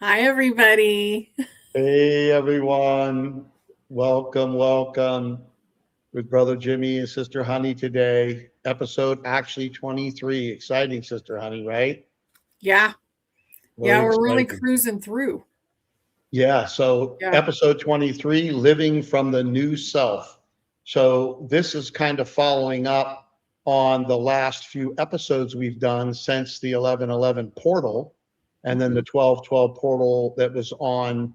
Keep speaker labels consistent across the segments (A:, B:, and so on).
A: Hi, everybody.
B: Hey everyone, welcome with brother Jimmie and sister Honey today. Episode actually 23. Exciting, sister Honey, right?
A: Yeah, yeah,
B: Very
A: we're really
B: exciting.
A: cruising through.
B: Yeah, so
A: Yeah.
B: episode 23, Living from the New Self. So this is kind of following up on the last few episodes we've done since the 11:11 portal and then
A: Mhm.
B: the 12:12 portal that was on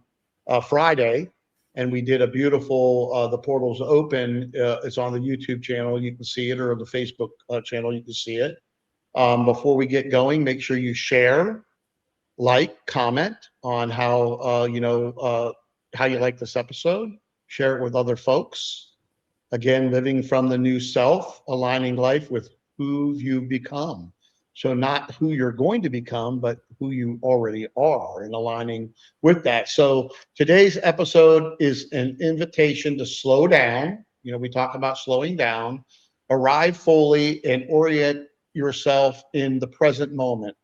B: Friday. And we did a beautiful, the portal's open. It's on the YouTube channel. You can see it, or the Facebook channel. You can see it. Before we get going, make sure you share, like, comment on how you like this episode. Share it with other folks. Again, living from the new self, aligning life with who you've become. So not who you're going to become, but who you already are, and aligning with that. So today's episode is an invitation to slow down. We talk about slowing down, arrive fully, and orient yourself in the present moment.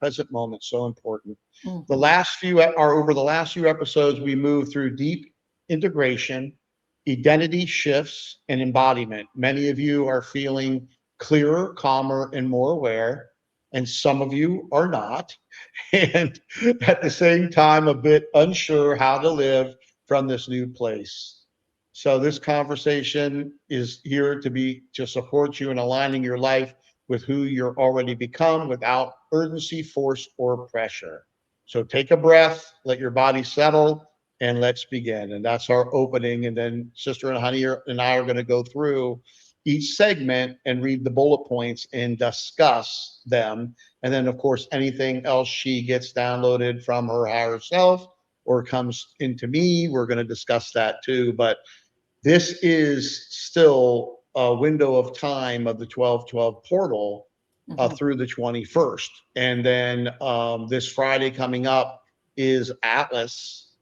B: Present moment, so important. The
A: Mhm.
B: last few are over the last few episodes, we moved through deep integration, identity shifts, and embodiment. Many of you are feeling clearer, calmer, and more aware, and some of you are not. And at the same time, a bit unsure how to live from this new place. So this conversation is here to support you in aligning your life with who you're already become without urgency, force, or pressure. So take a breath, let your body settle, and let's begin. And that's our opening. And then Sister and Honey and I are going to go through each segment and read the bullet points and discuss them. And then, of course, anything else she gets downloaded from her higher self or comes into me, we're going to discuss that too. But this is still a window of time of the 12:12 portal
A: Mhm.
B: through the 21st. And then this Friday coming up is Atlas,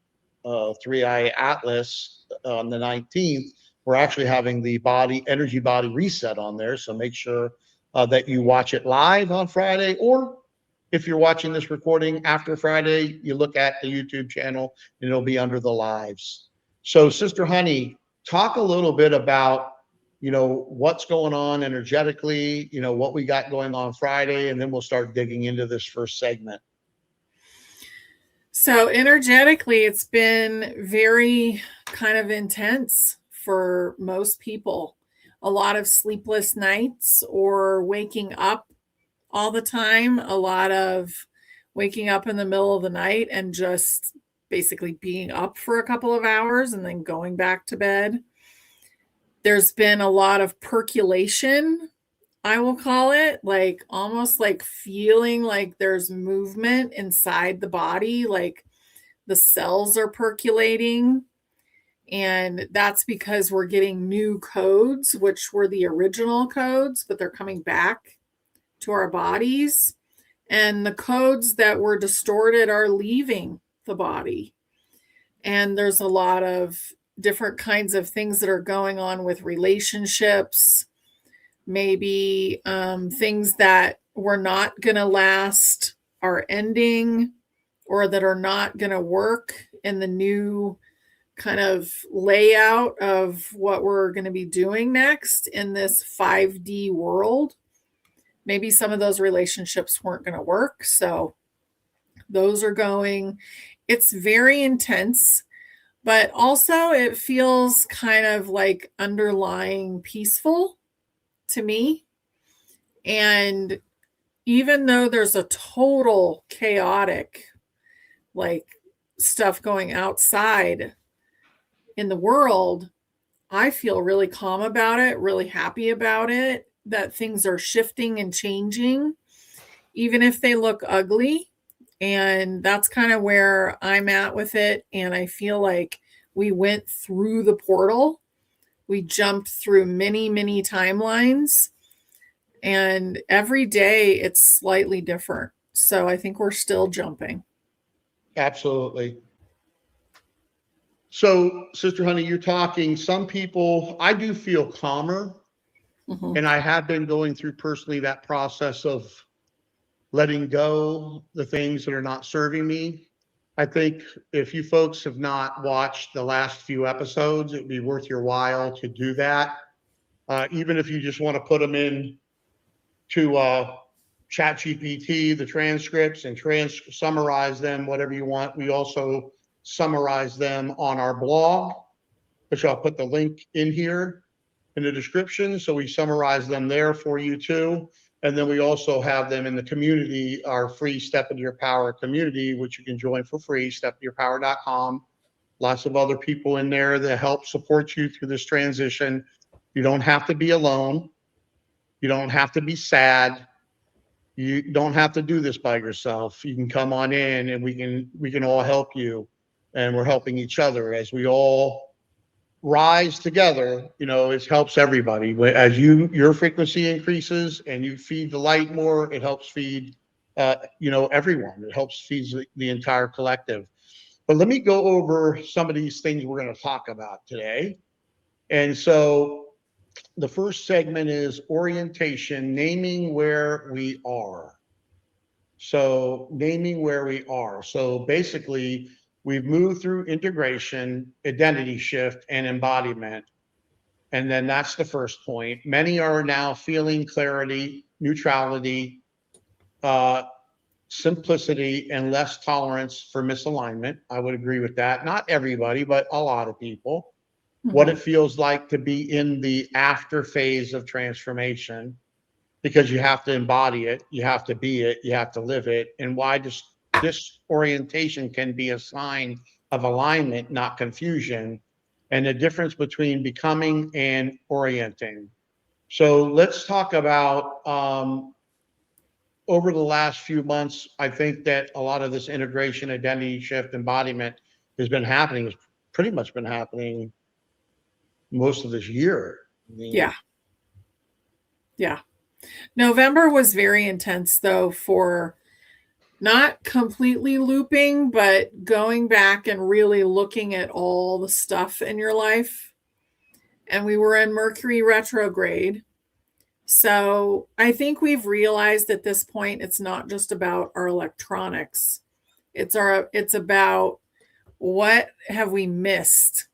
B: Three Eye Atlas on the 19th. We're actually having the energy body reset on there. So make sure that you watch it live on Friday, or if you're watching this recording after Friday, you look at the YouTube channel and it'll be under the lives. So, Sister Honey, talk a little bit about what's going on energetically, what we got going on Friday, and then we'll start digging into this first segment.
A: So, energetically, it's been very kind of intense for most people. A lot of sleepless nights or waking up all the time, a lot of waking up in the middle of the night and just basically being up for a couple of hours and then going back to bed. There's been a lot of percolation, I will call it, like almost like feeling like there's movement inside the body, like the cells are percolating. And that's because we're getting new codes, which were the original codes, but they're coming back to our bodies. And the codes that were distorted are leaving the body. And there's a lot of different kinds of things that are going on with relationships, maybe things that were not going to last are ending or that are not going to work in the new kind of layout of what we're going to be doing next in this 5D world. Maybe some of those relationships weren't going to work. So those are going. It's very intense, but also it feels kind of like underlying peaceful to me. And even though there's a total chaotic like stuff going outside in the world, I feel really calm about it, really happy about it, that things are shifting and changing, even if they look ugly. And that's kind of where I'm at with it. And I feel like we went through the portal, we jumped through many, many timelines, and every day it's slightly different. So I think we're still jumping.
B: Absolutely. So, Sister Honey, you're talking, some people, I do feel calmer,
A: Hmm.
B: and I have been going through personally that process of letting go the things that are not serving me. I think if you folks have not watched the last few episodes, it'd be worth your while to do that. Even if you just want to put them in to chat GPT, the transcripts, and summarize them, whatever you want. We also summarize them on our blog, which I'll put the link in here in the description. So we summarize them there for you too. And then we also have them in the community, our free Step Into Your Power community, which you can join for free, stepintoyourpower.com. Lots of other people in there that help support you through this transition. You don't have to be alone. You don't have to be sad. You don't have to do this by yourself. You can come on in and we can all help you. And we're helping each other as we all rise together. It helps everybody. As your frequency increases and you feed the light more, it helps feed everyone. It helps feed the entire collective. But let me go over some of these things we're going to talk about today. And so the first segment is orientation, naming where we are. So naming where we are. So basically, we've moved through integration, identity shift, and embodiment. And then that's the first point. Many are now feeling clarity, neutrality, simplicity, and less tolerance for misalignment. I would agree with that. Not everybody, but a lot of people. What it feels like to be in the after phase of transformation, because you have to embody it, you have to be it, you have to live it, and why this orientation can be a sign of alignment, not confusion, and the difference between becoming and orienting. So let's talk about over the last few months. I think that a lot of this integration, identity shift, embodiment has been happening. It's pretty much been happening most of this year.
A: Yeah. November was very intense, though, for not completely looping, but going back and really looking at all the stuff in your life. And we were in Mercury retrograde. So I think we've realized at this point, it's not just about our electronics. It's about what have we missed?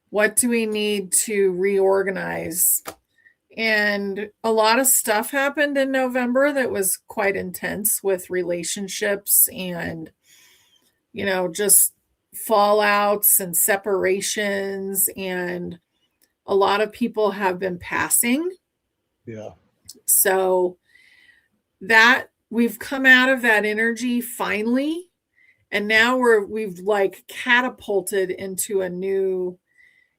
A: What do we need to reorganize? And a lot of stuff happened in November that was quite intense with relationships and, just fallouts and separations. And a lot of people have been passing.
B: Yeah.
A: So that we've come out of that energy finally. And now we've like catapulted into a new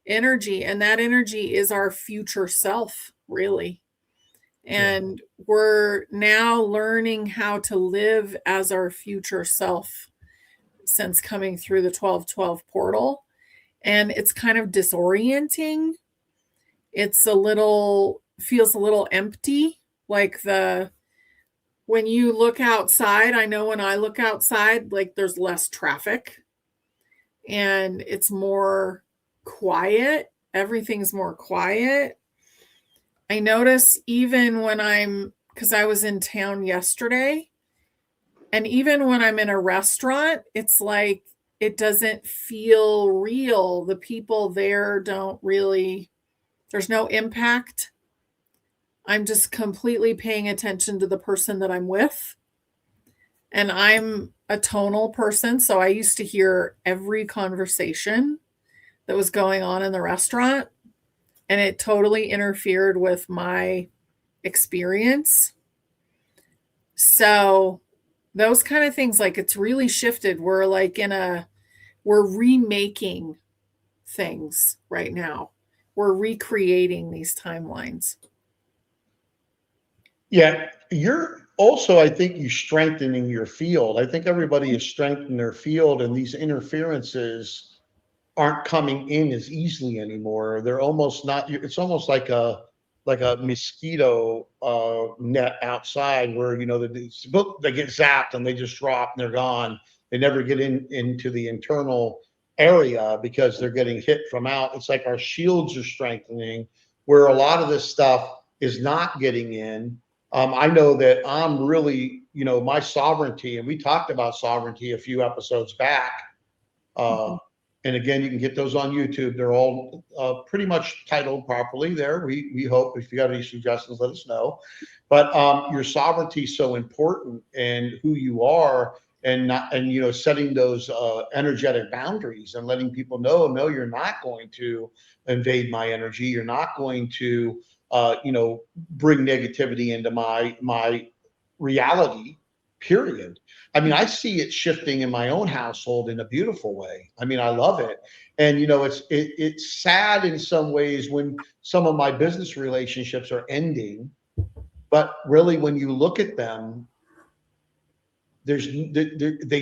A: energy, and that energy is our future self, really. And we're now learning how to live as our future self since coming through the 1212 portal. And it's kind of disorienting. Feels a little empty, like when you look outside. I know when I look outside, like there's less traffic and it's more quiet. Everything's more quiet. I notice even because I was in town yesterday, and even when I'm in a restaurant, it's like it doesn't feel real. The people there there's no impact. I'm just completely paying attention to the person that I'm with. And I'm a tonal person, so I used to hear every conversation that was going on in the restaurant, and it totally interfered with my experience. So those kind of things, like it's really shifted. We're remaking things right now. We're recreating these timelines.
B: Yeah, you're also, I think, you strengthening your field. I think everybody is strengthening their field, and these interferences aren't coming in as easily anymore. They're almost not. It's almost like a mosquito net outside, where they get zapped and they just drop and they're gone. They never get into the internal area because they're getting hit from out. It's like our shields are strengthening, where a lot of this stuff is not getting in. I know that I'm really my sovereignty, and we talked about sovereignty a few episodes back. And again, you can get those on YouTube. They're all pretty much titled properly there. We hope. If you got any suggestions, let us know. But your sovereignty is so important, and who you are, and setting those energetic boundaries and letting people know, no, you're not going to invade my energy. You're not going to bring negativity into my reality, period. I mean, I see it shifting in my own household in a beautiful way. I mean, I love it. And it's sad in some ways when some of my business relationships are ending, but really when you look at them, they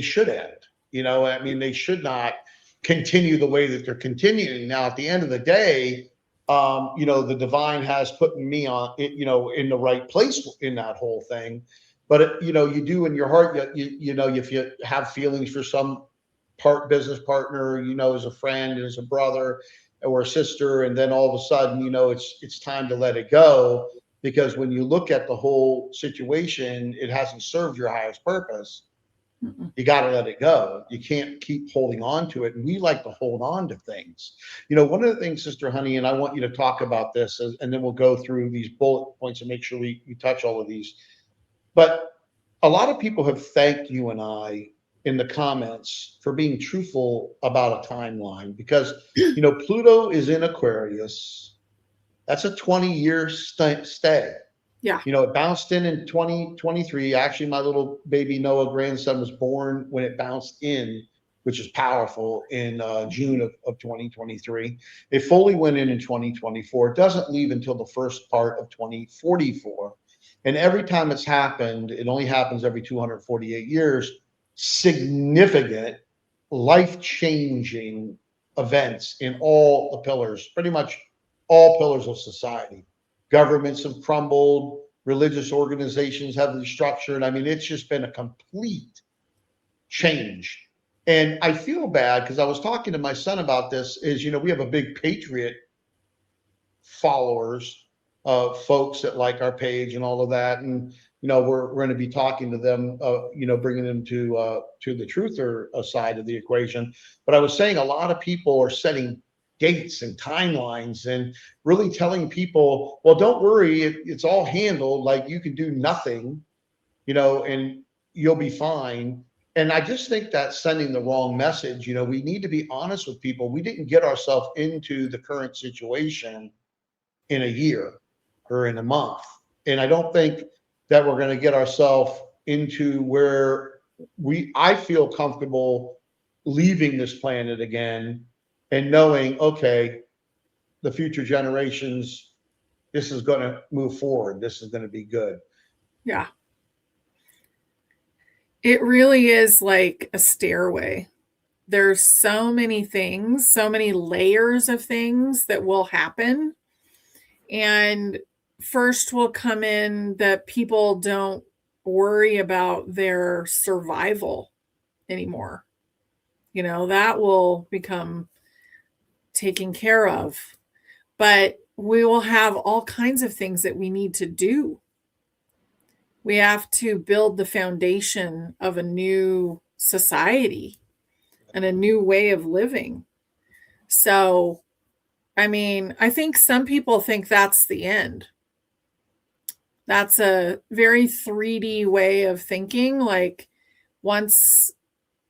B: should end. I mean, they should not continue the way that they're continuing. Now, at the end of the day, the divine has put me on, in the right place in that whole thing. But you do in your heart, if you have feelings for some business partner, as a friend, as a brother or a sister, and then all of a sudden, it's time to let it go, because when you look at the whole situation, it hasn't served your highest purpose. You got to let it go. You can't keep holding on to it. And we like to hold on to things. One of the things, Sister Honey, and I want you to talk about this, and then we'll go through these bullet points and make sure we touch all of these. But a lot of people have thanked you and I in the comments for being truthful about a timeline, because, Pluto is in Aquarius. That's a 20-year stay.
A: Yeah.
B: It bounced in 2023. Actually, my little baby Noah grandson was born when it bounced in, which is powerful, in June of 2023. It fully went in 2024. It doesn't leave until the first part of 2044. And every time it's happened, it only happens every 248 years, significant, life-changing events in all the pillars, pretty much all pillars of society. Governments have crumbled, religious organizations have restructured. I mean, it's just been a complete change. And I feel bad because I was talking to my son about this, we have a big Patriot followers, folks that like our page and all of that. And, we're going to be talking to them, bringing them to the truther side of the equation. But I was saying a lot of people are setting dates and timelines and really telling people, well, don't worry, it's all handled. Like, you can do nothing, and you'll be fine. And I just think that's sending the wrong message. We need to be honest with people. We didn't get ourselves into the current situation in a year or in a month. And I don't think that we're going to get ourselves into where I feel comfortable leaving this planet again and knowing, okay, the future generations, this is going to move forward. This is going to be good.
A: Yeah. It really is like a stairway. There's so many things, so many layers of things that will happen. And first will come in that people don't worry about their survival anymore. That will become taken care of. But we will have all kinds of things that we need to do. We have to build the foundation of a new society and a new way of living. So, I mean, I think some people think that's the end. That's a very 3D way of thinking. Like, once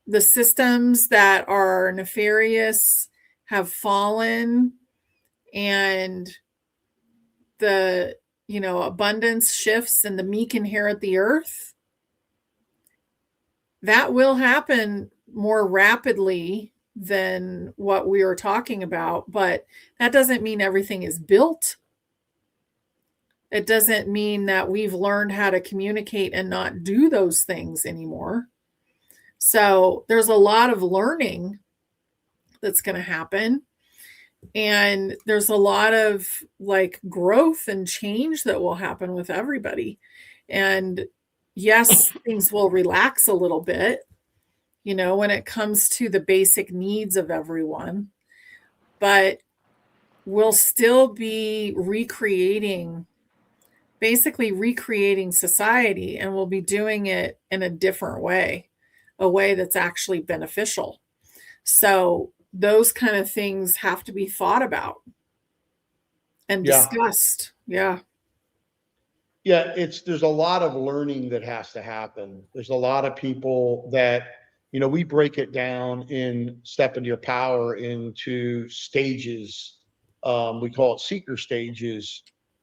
A: the systems that are nefarious have fallen and the abundance shifts and the meek inherit the earth, that will happen more rapidly than what we are talking about. But that doesn't mean everything is built. It doesn't mean that we've learned how to communicate and not do those things anymore. So there's a lot of learning that's going to happen. And there's a lot of like growth and change that will happen with everybody. And yes, things will relax a little bit, when it comes to the basic needs of everyone. But we'll still be recreating basically recreating society, and we'll be doing it in a different way, a way that's actually beneficial. So those kind of things have to be thought about and
B: Yeah.
A: discussed. Yeah.
B: Yeah, there's a lot of learning that has to happen. There's a lot of people that, we break it down in Step Into Your Power into stages. We call it seeker stages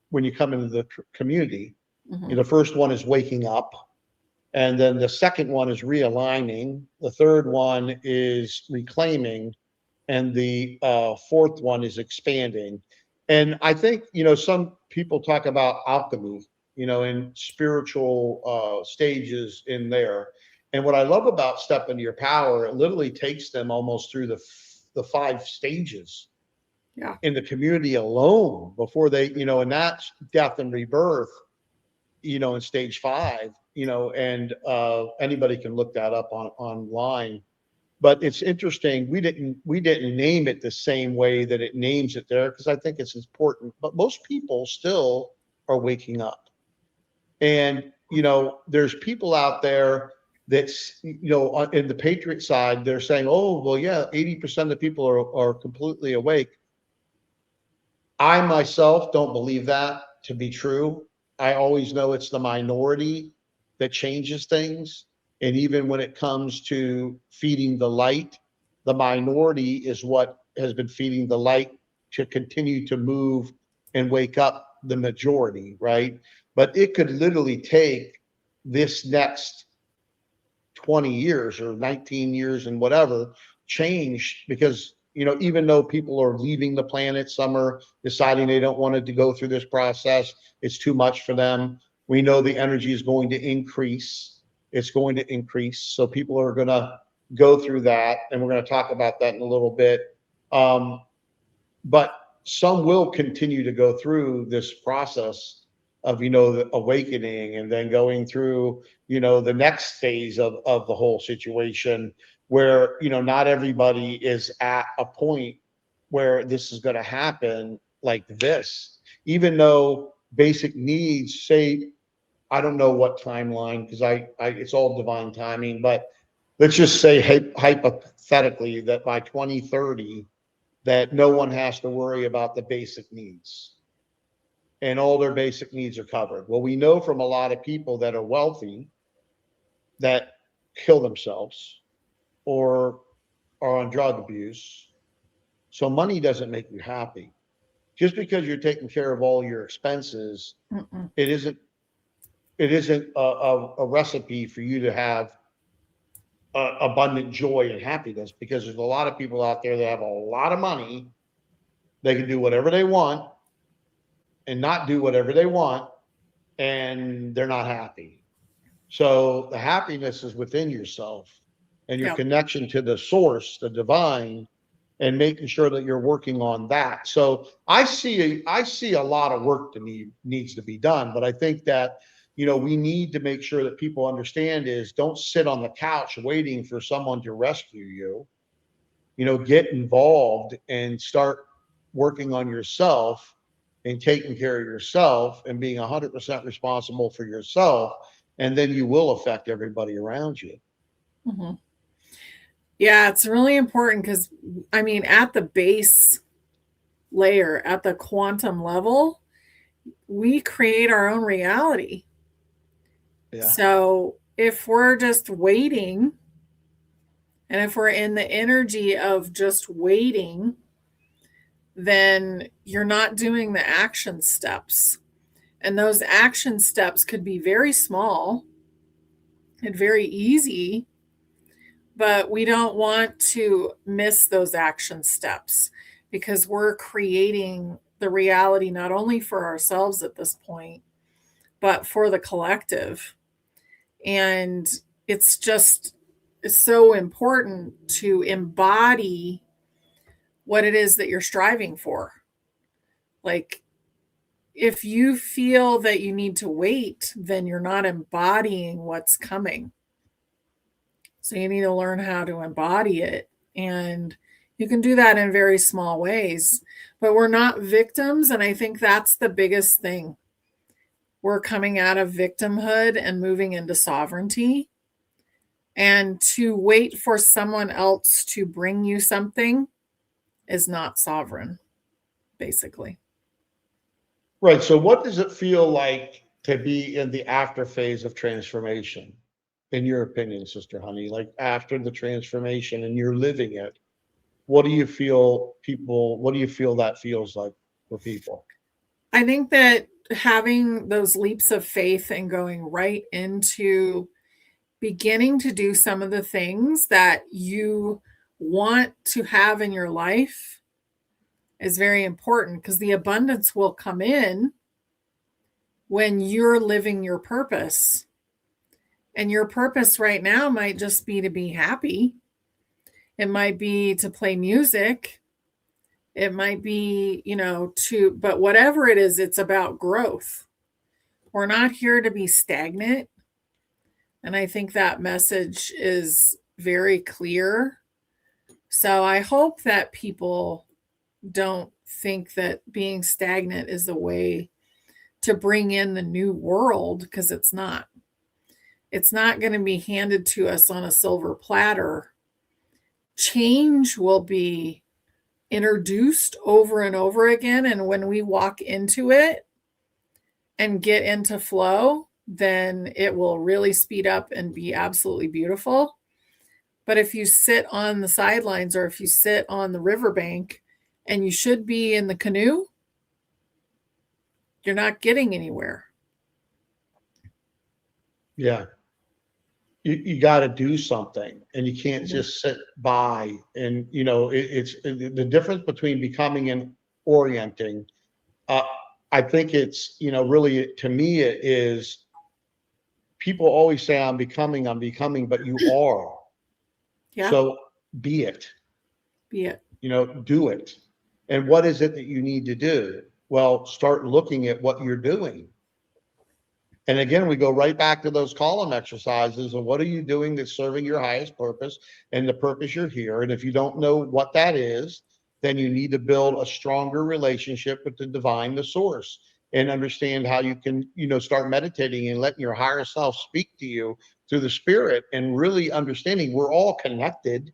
B: when you come into the community.
A: Mhm.
B: The first one is waking up, and then the second one is realigning. The third one is reclaiming, and the fourth one is expanding. And I think, some people talk about alchemy, and spiritual stages in there. And what I love about Step Into Your Power, it literally takes them almost through the five stages
A: Yeah.
B: in the community alone before they, and that's death and rebirth, in stage five, and anybody can look that up online. But it's interesting. We didn't name it the same way that it names it there, because I think it's important. But most people still are waking up. And there's people out there that's, in the patriot side, they're saying, oh, well, yeah, 80% of the people are completely awake. I myself don't believe that to be true. I always know it's the minority that changes things. And even when it comes to feeding the light, the minority is what has been feeding the light to continue to move and wake up the majority, right? But it could literally take this next 20 years or 19 years and whatever change, because even though people are leaving the planet, some are deciding they don't want to go through this process, it's too much for them. We know the energy is going to increase. It's going to increase, so people are going to go through that, and we're going to talk about that in a little bit. But some will continue to go through this process of, the awakening, and then going through, the next phase of the whole situation, where, not everybody is at a point where this is going to happen like this, even though basic needs, say, I don't know what timeline, because I it's all divine timing, but let's just say hypothetically that by 2030, that no one has to worry about the basic needs, and all their basic needs are covered. Well, we know from a lot of people that are wealthy that kill themselves or are on drug abuse. So money doesn't make you happy. Just because you're taking care of all your expenses,
A: Mm-mm.
B: it isn't a recipe for you to have abundant joy and happiness, because there's a lot of people out there that have a lot of money. They can do whatever they want and not do whatever they want, and they're not happy. So the happiness is within yourself and your
A: Yeah.
B: connection to the source, the divine, and making sure that you're working on that. So I see a lot of work needs to be done, but I think that, we need to make sure that people understand is, don't sit on the couch waiting for someone to rescue you. Get involved and start working on yourself and taking care of yourself and being 100% responsible for yourself. And then you will affect everybody around you.
A: Hmm. Yeah, it's really important because, I mean, at the base layer, at the quantum level, we create our own reality.
B: Yeah.
A: So if we're just waiting, and if we're in the energy of just waiting, then you're not doing the action steps. And those action steps could be very small and very easy, but we don't want to miss those action steps because we're creating the reality not only for ourselves at this point, but for the collective. And it's just so important to embody what it is that you're striving for. Like, if you feel that you need to wait, then you're not embodying what's coming. So you need to learn how to embody it. And you can do that in very small ways. But we're not victims. And I think that's the biggest thing. we're coming out of victimhood and moving into sovereignty. And to wait for someone else to bring you something is not sovereign, basically.
B: Right. So what does it feel like to be in the after phase of transformation, in your opinion, Sister Honey? Like after the transformation and you're living it, what do you feel that feels like for people?
A: I think that having those leaps of faith and going right into beginning to do some of the things that you want to have in your life is very important, because the abundance will come in when you're living your purpose. And your purpose right now might just be to be happy. It might be to play music. It might be, but whatever it is, it's about growth. We're not here to be stagnant. And I think that message is very clear. So I hope that people don't think that being stagnant is the way to bring in the new world, because it's not. It's not going to be handed to us on a silver platter. Change will be introduced over and over again. And when we walk into it and get into flow, then it will really speed up and be absolutely beautiful. But if you sit on the sidelines, or if you sit on the riverbank and you should be in the canoe, you're not getting anywhere.
B: Yeah. You got to do something, and you can't just sit by. And it's the difference between becoming and orienting. Uh, I think it's really, to me, it is, people always say I'm becoming, but you are.
A: Yeah.
B: So be it.
A: Be it.
B: Do it. And what is it that you need to do? Well, start looking at what you're doing. And again, we go right back to those column exercises. And what are you doing that's serving your highest purpose and the purpose you're here? And if you don't know what that is, then you need to build a stronger relationship with the divine, the source, and understand how you can, start meditating and letting your higher self speak to you through the spirit, and really understanding we're all connected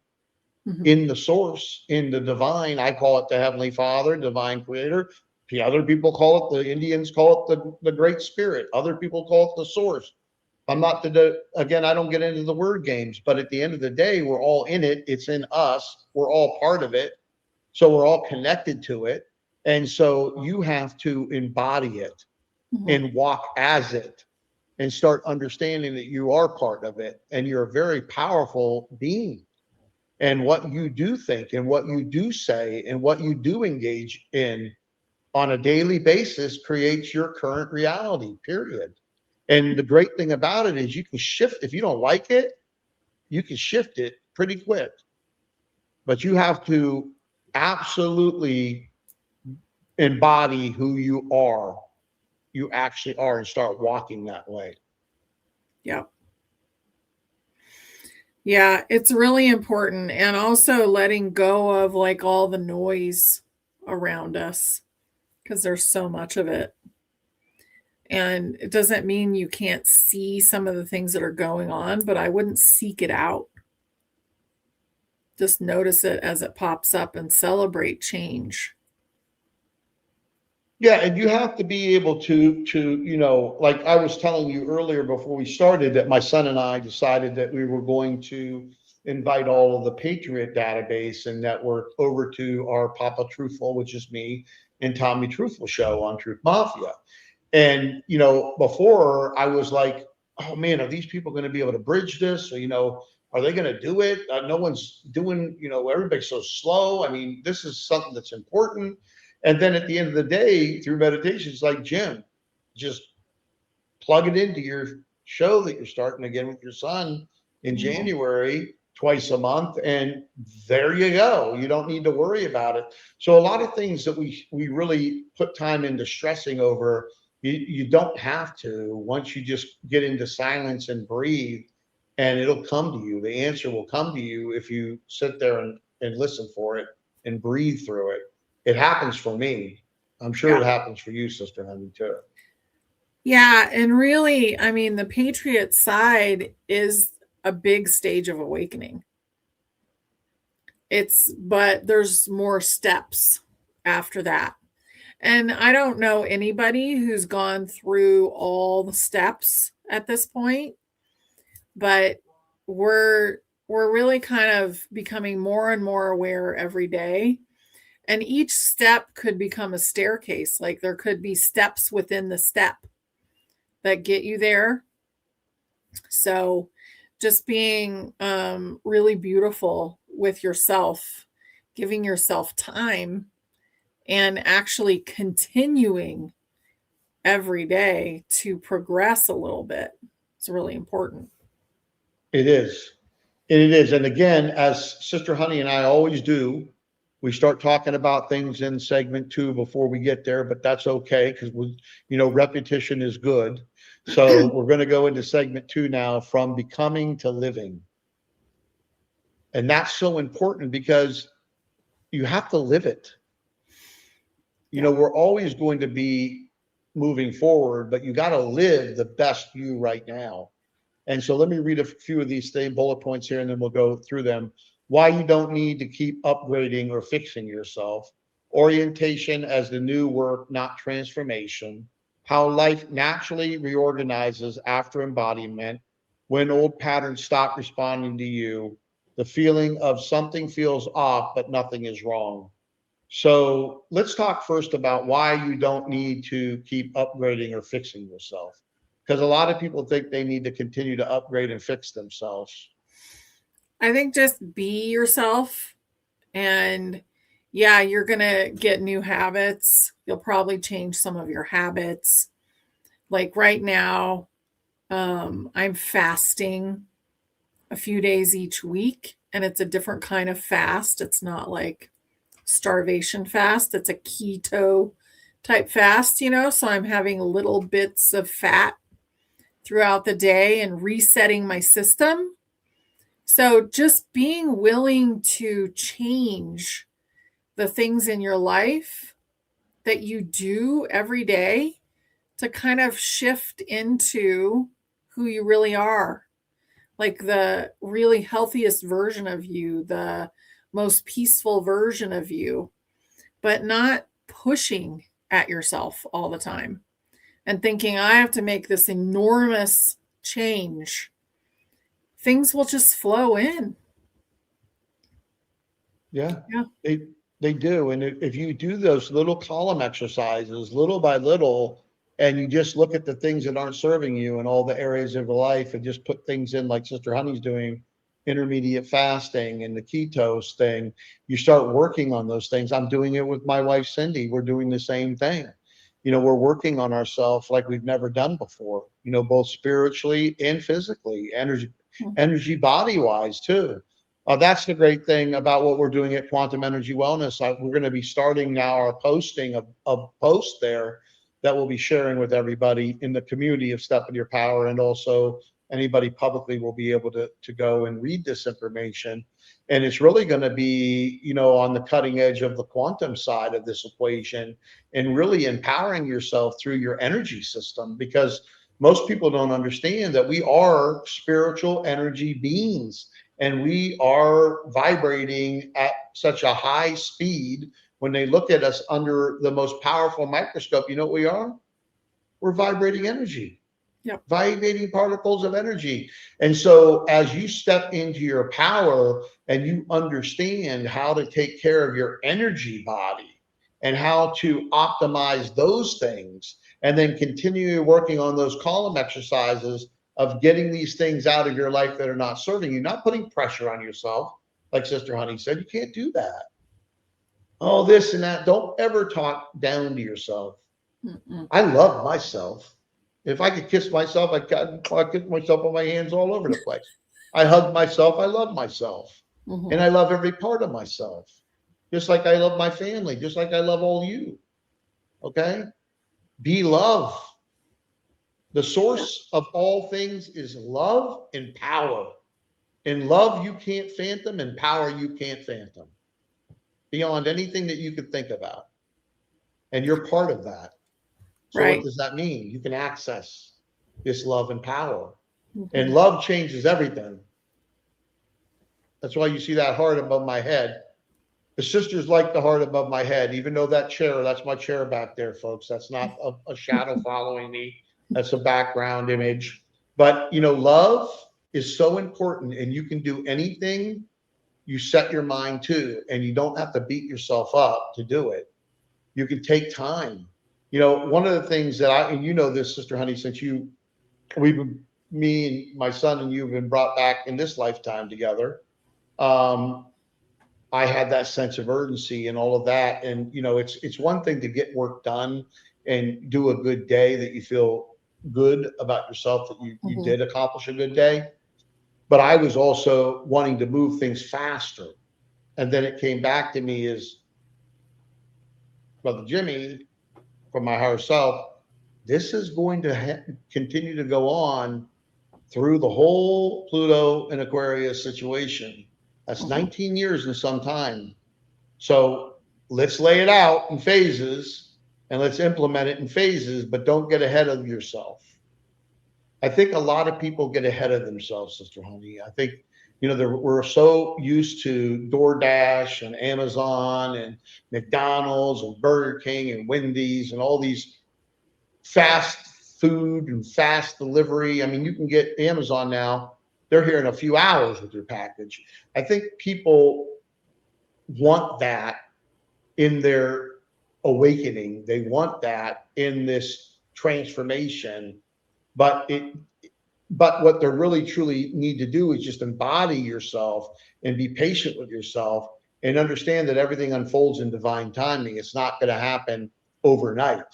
B: in the source, in the divine. I call it the Heavenly Father, divine creator. The other people call it, the Indians call it the Great Spirit. Other people call it the source. I'm not again, I don't get into the word games, but at the end of the day, we're all in it. It's in us. We're all part of it. So we're all connected to it. And so you have to embody it and walk as it, and start understanding that you are part of it and you're a very powerful being. And what you do think and what you do say and what you do engage in on a daily basis creates your current reality, period. And the great thing about it is you can shift. If you don't like it, you can shift it pretty quick. But you have to absolutely embody who you are. You actually are, and start walking that way.
A: Yeah. Yeah, it's really important. And also letting go of like all the noise around us, because there's so much of it. And it doesn't mean you can't see some of the things that are going on, but I wouldn't seek it out. Just notice it as it pops up and celebrate change.
B: Yeah, and you have to be able to like I was telling you earlier before we started, that my son and I decided that we were going to invite all of the Patriot database and network over to our Papa Truthful, which is me, and Tommy Truthful show on Truth Mafia. And before, I was like, oh man, are these people going to be able to bridge this? Or are they going to do it? No one's doing, everybody's so slow. I mean, this is something that's important. And then at the end of the day, through meditation, it's like, Jim, just plug it into your show that you're starting again with your son in January, twice a month, and there you go. You don't need to worry about it. So a lot of things that we really put time into stressing over, you don't have to. Once you just get into silence and breathe, and it'll come to you. The answer will come to you if you sit there and listen for it and breathe through it. It happens for me. I'm sure
A: Yeah.
B: it happens for you, Sister Honey, too.
A: Yeah, and really, I mean, the patriot side is a big stage of awakening. But there's more steps after that. And I don't know anybody who's gone through all the steps at this point, but we're we're really kind of becoming more and more aware every day. And each step could become a staircase. Like there could be steps within the step that get you there. So just being really beautiful with yourself, giving yourself time, and actually continuing every day to progress a little bit. It's really important.
B: It is. It is. And again, as Sister Honey and I always do, we start talking about things in segment 2 before we get there, but that's okay because repetition is good. So we're going to go into segment 2 now, from becoming to living. And that's so important because you have to live it.
A: Yeah.
B: We're always going to be moving forward, but you got to live the best you right now. And so let me read a few of these bullet points here, and then we'll go through them. Why you don't need to keep upgrading or fixing yourself. Orientation as the new work, not transformation. How life naturally reorganizes after embodiment. When old patterns stop responding to you. The feeling of something feels off, but nothing is wrong. So let's talk first about why you don't need to keep upgrading or fixing yourself. Because a lot of people think they need to continue to upgrade and fix themselves.
A: I think just be yourself, and yeah, you're going to get new habits. You'll probably change some of your habits. Like right now, I'm fasting a few days each week, and it's a different kind of fast. It's not like starvation fast, it's a keto type fast, so I'm having little bits of fat throughout the day and resetting my system. So just being willing to change the things in your life that you do every day to kind of shift into who you really are, like the really healthiest version of you, the most peaceful version of you, but not pushing at yourself all the time and thinking, I have to make this enormous change. Things will just flow in.
B: Yeah,
A: Yeah.
B: they do. And if you do those little column exercises little by little, and you just look at the things that aren't serving you in all the areas of your life and just put things in like Sister Honey's doing, intermediate fasting and the ketos thing, you start working on those things. I'm doing it with my wife, Cindy. We're doing the same thing. We're working on ourselves like we've never done before, both spiritually and physically, energy body wise too. That's the great thing about what we're doing at Quantum Energy Wellness. We're going to be starting now our posting of posts there that we'll be sharing with everybody in the community of Step in Your Power, and also anybody publicly will be able to go and read this information. And it's really going to be, on the cutting edge of the quantum side of this equation, and really empowering yourself through your energy system, because most people don't understand that we are spiritual energy beings, and we are vibrating at such a high speed. When they look at us under the most powerful microscope, you know what we are? We're vibrating energy.
A: Yep.
B: Vibrating particles of energy. And so as you step into your power and you understand how to take care of your energy body and how to optimize those things, and then continue working on those column exercises of getting these things out of your life that are not serving you, not putting pressure on yourself. Like Sister Honey said, you can't do that. Oh, this and that. Don't ever talk down to yourself.
A: Mm-mm.
B: I love myself. If I could kiss myself, I kiss myself on my hands all over the place. I hug myself. I love myself. And
A: Mm-hmm.
B: I love every part of myself. Just like I love my family, just like I love all you. Okay? Be love. The
A: Yeah.
B: source of all things is love and power. In love, you can't phantom, and power, you can't phantom. Beyond anything that you could think about. And you're part of that. So what
A: Right.
B: does that mean? You can access this love and power. And
A: Mhm.
B: love changes everything. That's why you see that heart above my head. The sisters like the heart above my head, even though that chair, that's my chair back there, folks. That's not a shadow following me. That's a background image. But, love is so important, and you can do anything you set your mind to, and you don't have to beat yourself up to do it. You can take time. One of the things that and you know this, Sister Honey, since me and my son and you have been brought back in this lifetime together. Um, I had that sense of urgency and all of that. And, it's one thing to get work done and do a good day that you feel good about yourself, that you
A: Mhm.
B: did accomplish a good day. But I was also wanting to move things faster. And then it came back to me as Brother Jimmie, from my higher self, this is going to continue to go on through the whole Pluto and Aquarius situation. That's
A: Mhm.
B: 19 years in some time. So let's lay it out in phases and let's implement it in phases, but don't get ahead of yourself. I think a lot of people get ahead of themselves, Sister Honey. I think, we're so used to DoorDash and Amazon and McDonald's and Burger King and Wendy's and all these fast food and fast delivery. I mean, you can get Amazon now. They're here in a few hours with your package. I think people want that in their awakening. They want that in this transformation, but what they really truly need to do is just embody yourself and be patient with yourself and understand that everything unfolds in divine timing. It's not going to happen overnight,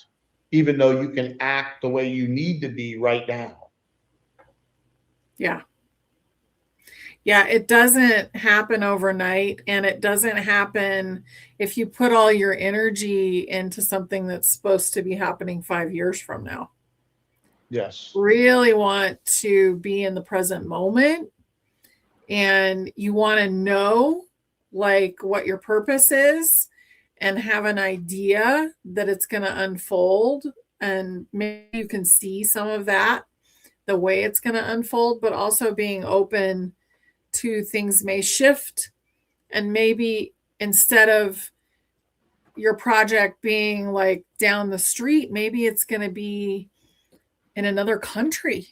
B: even though you can act the way you need to be right now.
A: Yeah. Yeah, it doesn't happen overnight, and it doesn't happen if you put all your energy into something that's supposed to be happening 5 years from now.
B: Yes.
A: Really want to be in the present moment, and you want to know like what your purpose is and have an idea that it's going to unfold, and maybe you can see some of that, the way it's going to unfold, but also being open to things may shift, and maybe instead of your project being like down the street, maybe it's going to be in another country,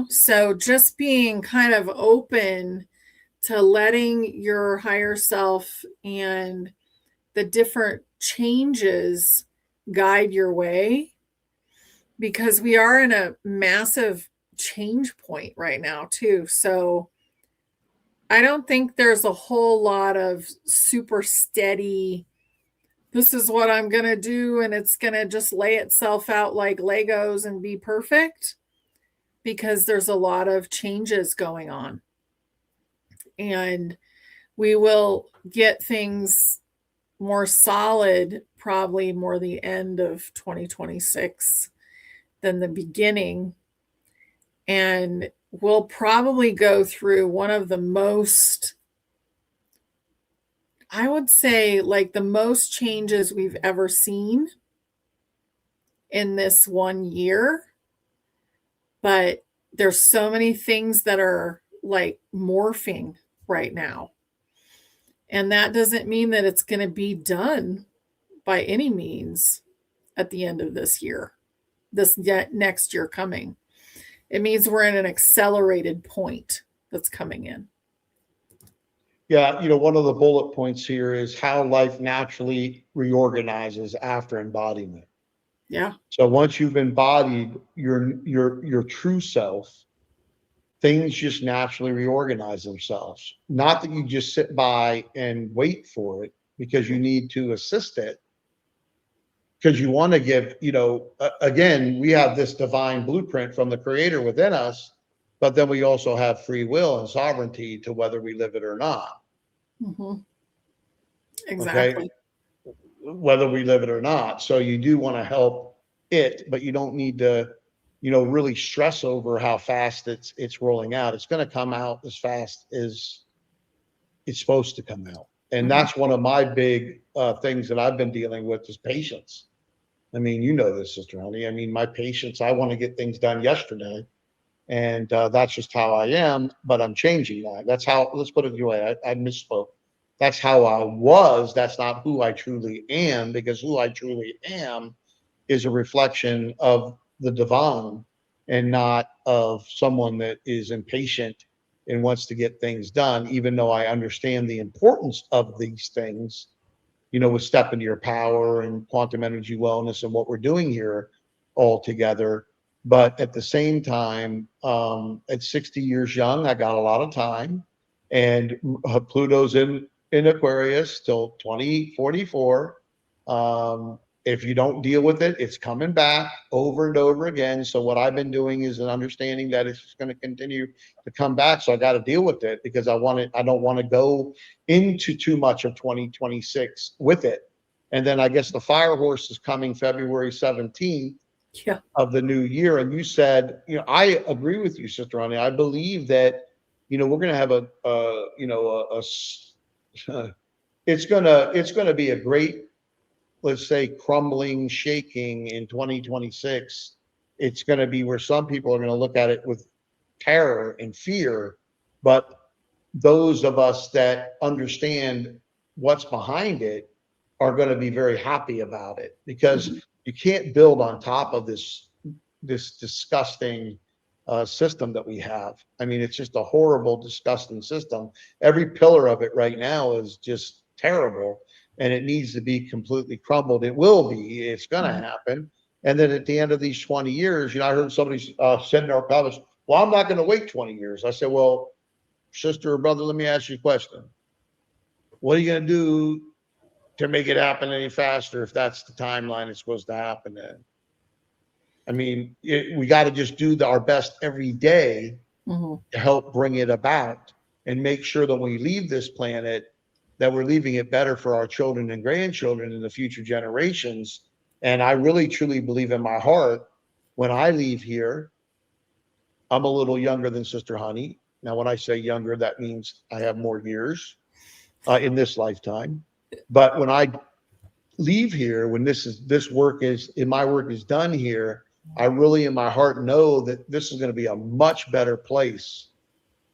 A: so just being kind of open to letting your higher self and the different changes guide your way, because we are in a massive change point right now too. So I don't think there's a whole lot of super steady, this is what I'm going to do, and it's going to just lay itself out like Legos and be perfect, because there's a lot of changes going on. And we will get things more solid probably more the end of 2026 than the beginning. And we'll probably go through one of the most, I would say, like the most changes we've ever seen in this 1 year. But there's so many things that are like morphing right now. And that doesn't mean that it's going to be done by any means at the end of this year, this next year coming. It means we're in an accelerated point that's coming in.
B: Yeah, one of the bullet points here is how life naturally reorganizes after embodiment.
A: Yeah.
B: So once you've embodied your true self, things just naturally reorganize themselves. Not that you just sit by and wait for it because you need to assist it, because you want to give, again, we have this divine blueprint from the creator within us, but then we also have free will and sovereignty to whether we live it or not.
A: Mm-hmm.
B: Okay.
A: Exactly.
B: Whether we live it or not. So you do want to help it, but you don't need to, really stress over how fast it's rolling out. It's going to come out as fast as it's supposed to come out. And
A: Mm-hmm.
B: that's one of my big things that I've been dealing with is patience. I mean, you know this, Sister Honey. I mean, my patience, I want to get things done yesterday. And that's just how I am, but I'm changing that. That's how, let's put it the way, I misspoke. That's how I was. That's not who I truly am, because who I truly am is a reflection of the divine and not of someone that is impatient and wants to get things done, even though I understand the importance of these things, with step into your power and quantum energy wellness and what we're doing here all together. But at the same time, at 60 years young, I got a lot of time, and Pluto's in Aquarius till 2044. If you don't deal with it, it's coming back over and over again. So what I've been doing is an understanding that it's just going to continue to come back. So I got to deal with it, because I don't want to go into too much of 2026 with it. And then I guess the fire horse is coming February 17th
A: Yeah.
B: of the new year. And you said, I agree with you, Sister Honey. I believe that, we're going to have it's going to be a great, let's say, crumbling, shaking in 2026. It's going to be where some people are going to look at it with terror and fear, but those of us that understand what's behind it are going to be very happy about it, because you can't build on top of this disgusting system that we have. I mean, it's just a horrible, disgusting system. Every pillar of it right now is just terrible, and it needs to be completely crumbled. It will be. It's going to happen. And then at the end of these 20 years, I heard somebody said in our comments, "Well, I'm not going to wait 20 years." I said, "Well, sister or brother, let me ask you a question. What are you going to do to make it happen any faster if that's the timeline it's supposed to happen in?" I mean, we got to just do our best every day to help bring it about, and make sure that when we leave this planet, that we're leaving it better for our children and grandchildren and the future generations. And I really, truly believe in my heart, when I leave here, I'm a little younger than Sister Honey. Now, when I say younger, that means I have more years in this lifetime. But when I leave here, when my work is done here, I really in my heart know that this is going to be a much better place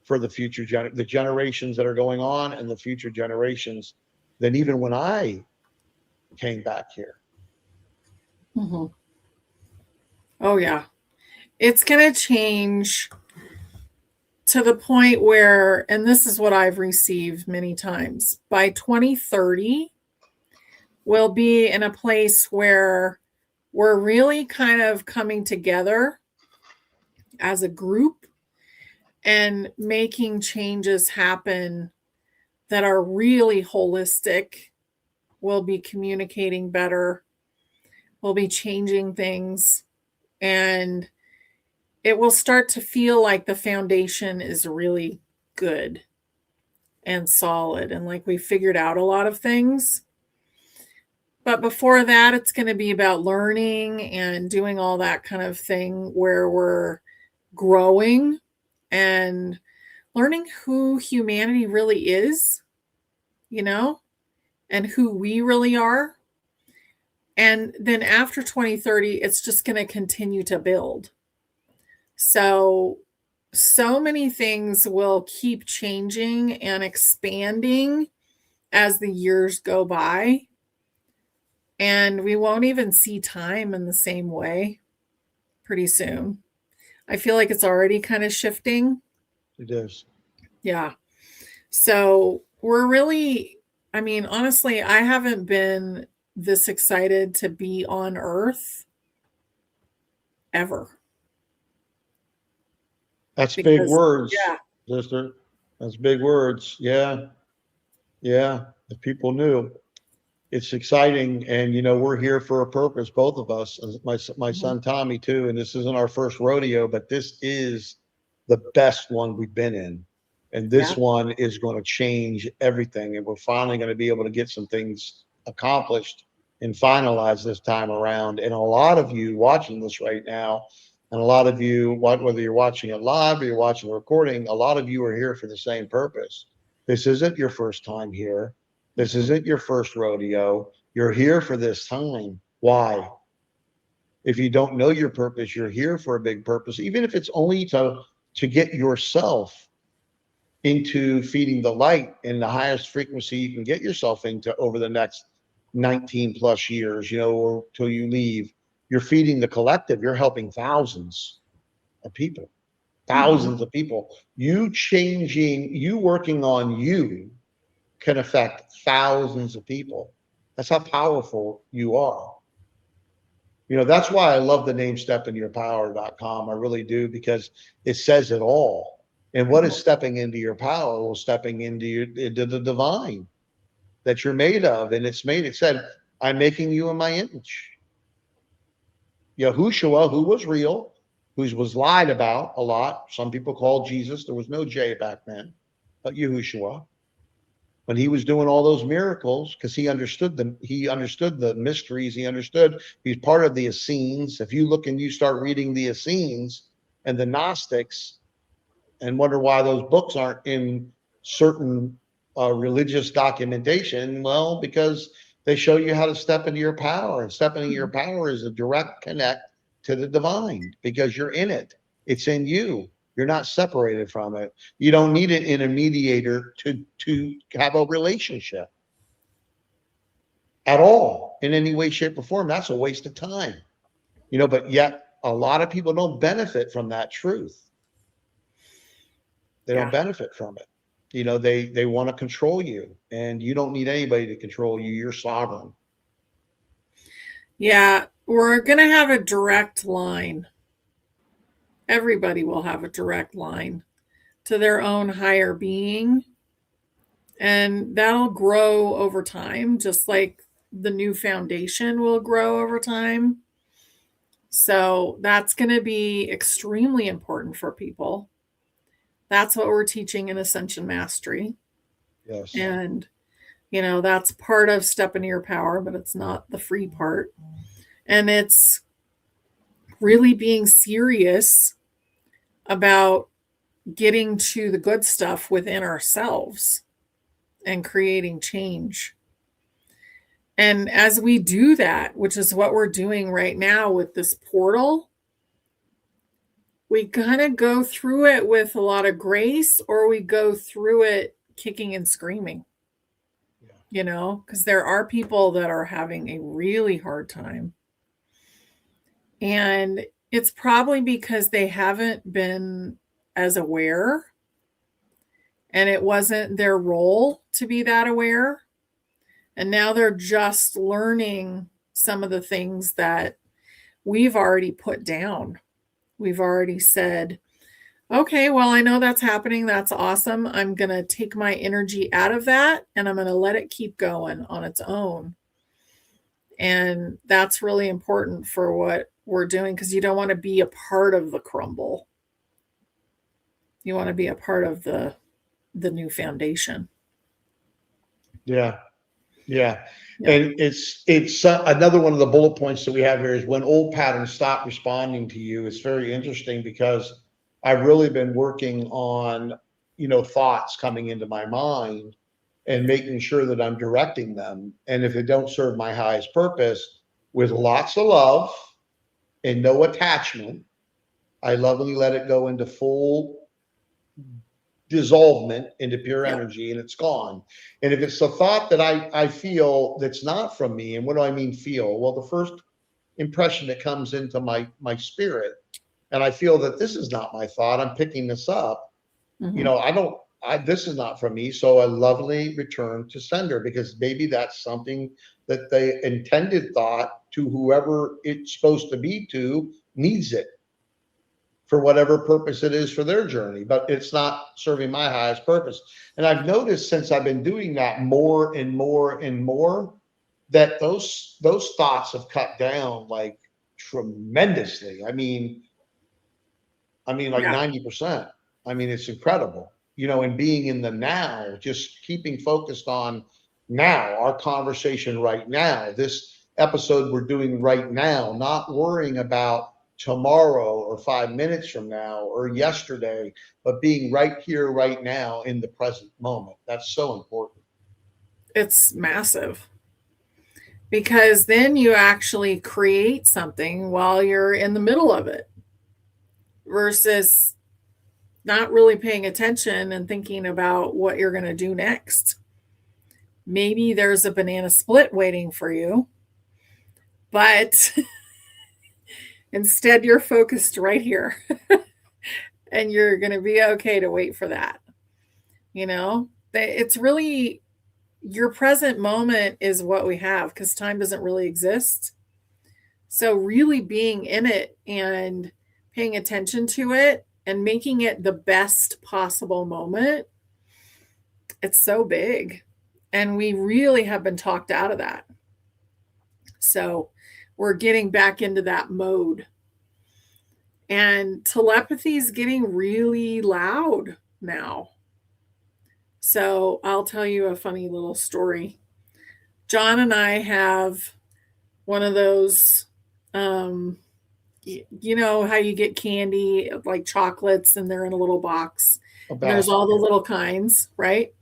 B: for the future the generations that are going on, and the future generations, than even when I came back here.
A: Mm-hmm. Oh yeah, it's going to change to the point where, and this is what I've received many times, by 2030 we'll be in a place where we're really kind of coming together as a group and making changes happen that are really holistic. We'll be communicating better. We'll be changing things. And it will start to feel like the foundation is really good and solid. And like we figured out a lot of things. But before that, it's going to be about learning and doing all that kind of thing where we're growing and learning who humanity really is, and who we really are. And then after 2030, it's just going to continue to build. So many things will keep changing and expanding as the years go by. And we won't even see time in the same way pretty soon. I feel like it's already kind of shifting.
B: It is.
A: Yeah. So we're really, I mean, honestly, I haven't been this excited to be on Earth ever.
B: That's big words,
A: Yeah.
B: sister. That's big words. Yeah. Yeah. If people knew. It's exciting, and we're here for a purpose, both of us. My son Tommy too, and this isn't our first rodeo, but this is the best one we've been in, and this one is going to change everything, and we're finally going to be able to get some things accomplished and finalized this time around. And a lot of you watching this right now, and a lot of you, whether you're watching it live or you're watching the recording, a lot of you are here for the same purpose. This isn't your first time here. This isn't your first rodeo. You're here for this time. Why? If you don't know your purpose, you're here for a big purpose, even if it's only to get yourself into feeding the light in the highest frequency you can get yourself into over the next 19 plus years, or till you leave. You're feeding the collective, you're helping thousands of people,
A: Mhm.
B: thousands of people. You working on you can affect thousands of people. That's how powerful you are. That's why I love the name stepinyourpower.com. I really do, because it says it all. And what is stepping into your power? Well, stepping into the divine that you're made of. And it said, I'm making you in my image. Yahushua, who was real, who was lied about a lot. Some people called Jesus. There was no J back then, but Yahushua. When he was doing all those miracles, because he understood the mysteries, he's part of the Essenes. If you look and you start reading the Essenes and the Gnostics and wonder why those books aren't in certain religious documentation, well, because they show you how to step into your power, and stepping into your power is a direct connect to the divine, because you're in it. It's in you. You're not separated from it. You don't need an intermediator to have a relationship at all in any way, shape, or form. That's a waste of time. But yet a lot of people don't benefit from that truth. They don't
A: Yeah.
B: benefit from it. They want to control you, and you don't need anybody to control you. You're sovereign.
A: Yeah. We're going to have a direct line. Everybody will have a direct line to their own higher being. And that'll grow over time, just like the new foundation will grow over time. So that's going to be extremely important for people. That's what we're teaching in Ascension Mastery.
B: Yes.
A: And, that's part of Step into Your Power, but it's not the free part. And it's really being serious about getting to the good stuff within ourselves and creating change. And as we do that, which is what we're doing right now with this portal, we kind of go through it with a lot of grace, or we go through it kicking and screaming, because there are people that are having a really hard time. And it's probably because they haven't been as aware, and it wasn't their role to be that aware. And now they're just learning some of the things that we've already put down. We've already said, okay, well, I know that's happening. That's awesome. I'm going to take my energy out of that, and I'm going to let it keep going on its own. And that's really important for what we're doing, because you don't want to be a part of the crumble. You want to be a part of the new foundation.
B: Yeah. Yeah. And it's another one of the bullet points that we have here is when old patterns stop responding to you. It's very interesting, because I've really been working on, thoughts coming into my mind and making sure that I'm directing them. And if it don't serve my highest purpose, with lots of love and no attachment, I lovingly let it go into full dissolvement into pure
A: Yep.
B: energy, and it's gone. And if it's a thought that I feel that's not from me, and what do I mean feel? Well, the first impression that comes into my spirit, and I feel that this is not my thought, I'm picking this up,
A: Mm-hmm.
B: this is not from me. So I lovingly return to sender, because maybe that's something that the intended thought to whoever it's supposed to be to needs it for whatever purpose it is for their journey, but it's not serving my highest purpose. And I've noticed since I've been doing that more and more and more, that those thoughts have cut down like tremendously. Like
A: Yeah.
B: 90%. It's incredible, and being in the now, just keeping focused on now, our conversation right now, this episode we're doing right now, not worrying about tomorrow or 5 minutes from now or yesterday, but being right here, right now in the present moment. That's so important.
A: It's massive. because then you actually create something while you're in the middle of it versus not really paying attention and thinking about what you're going to do next. Maybe there's a banana split waiting for you, but instead you're focused right here and you're going to be okay to wait for that. You know, it's really your present moment is what we have because time doesn't really exist. So, really being in it and paying attention to it and making it the best possible moment, it's so big. And we really have been talked out of that. So, we're getting back into that mode. And telepathy is getting really loud now. So, I'll tell you a funny little story. John and I have one of those you know how you get candy like chocolates and they're in a little box and there's all the little kinds, right?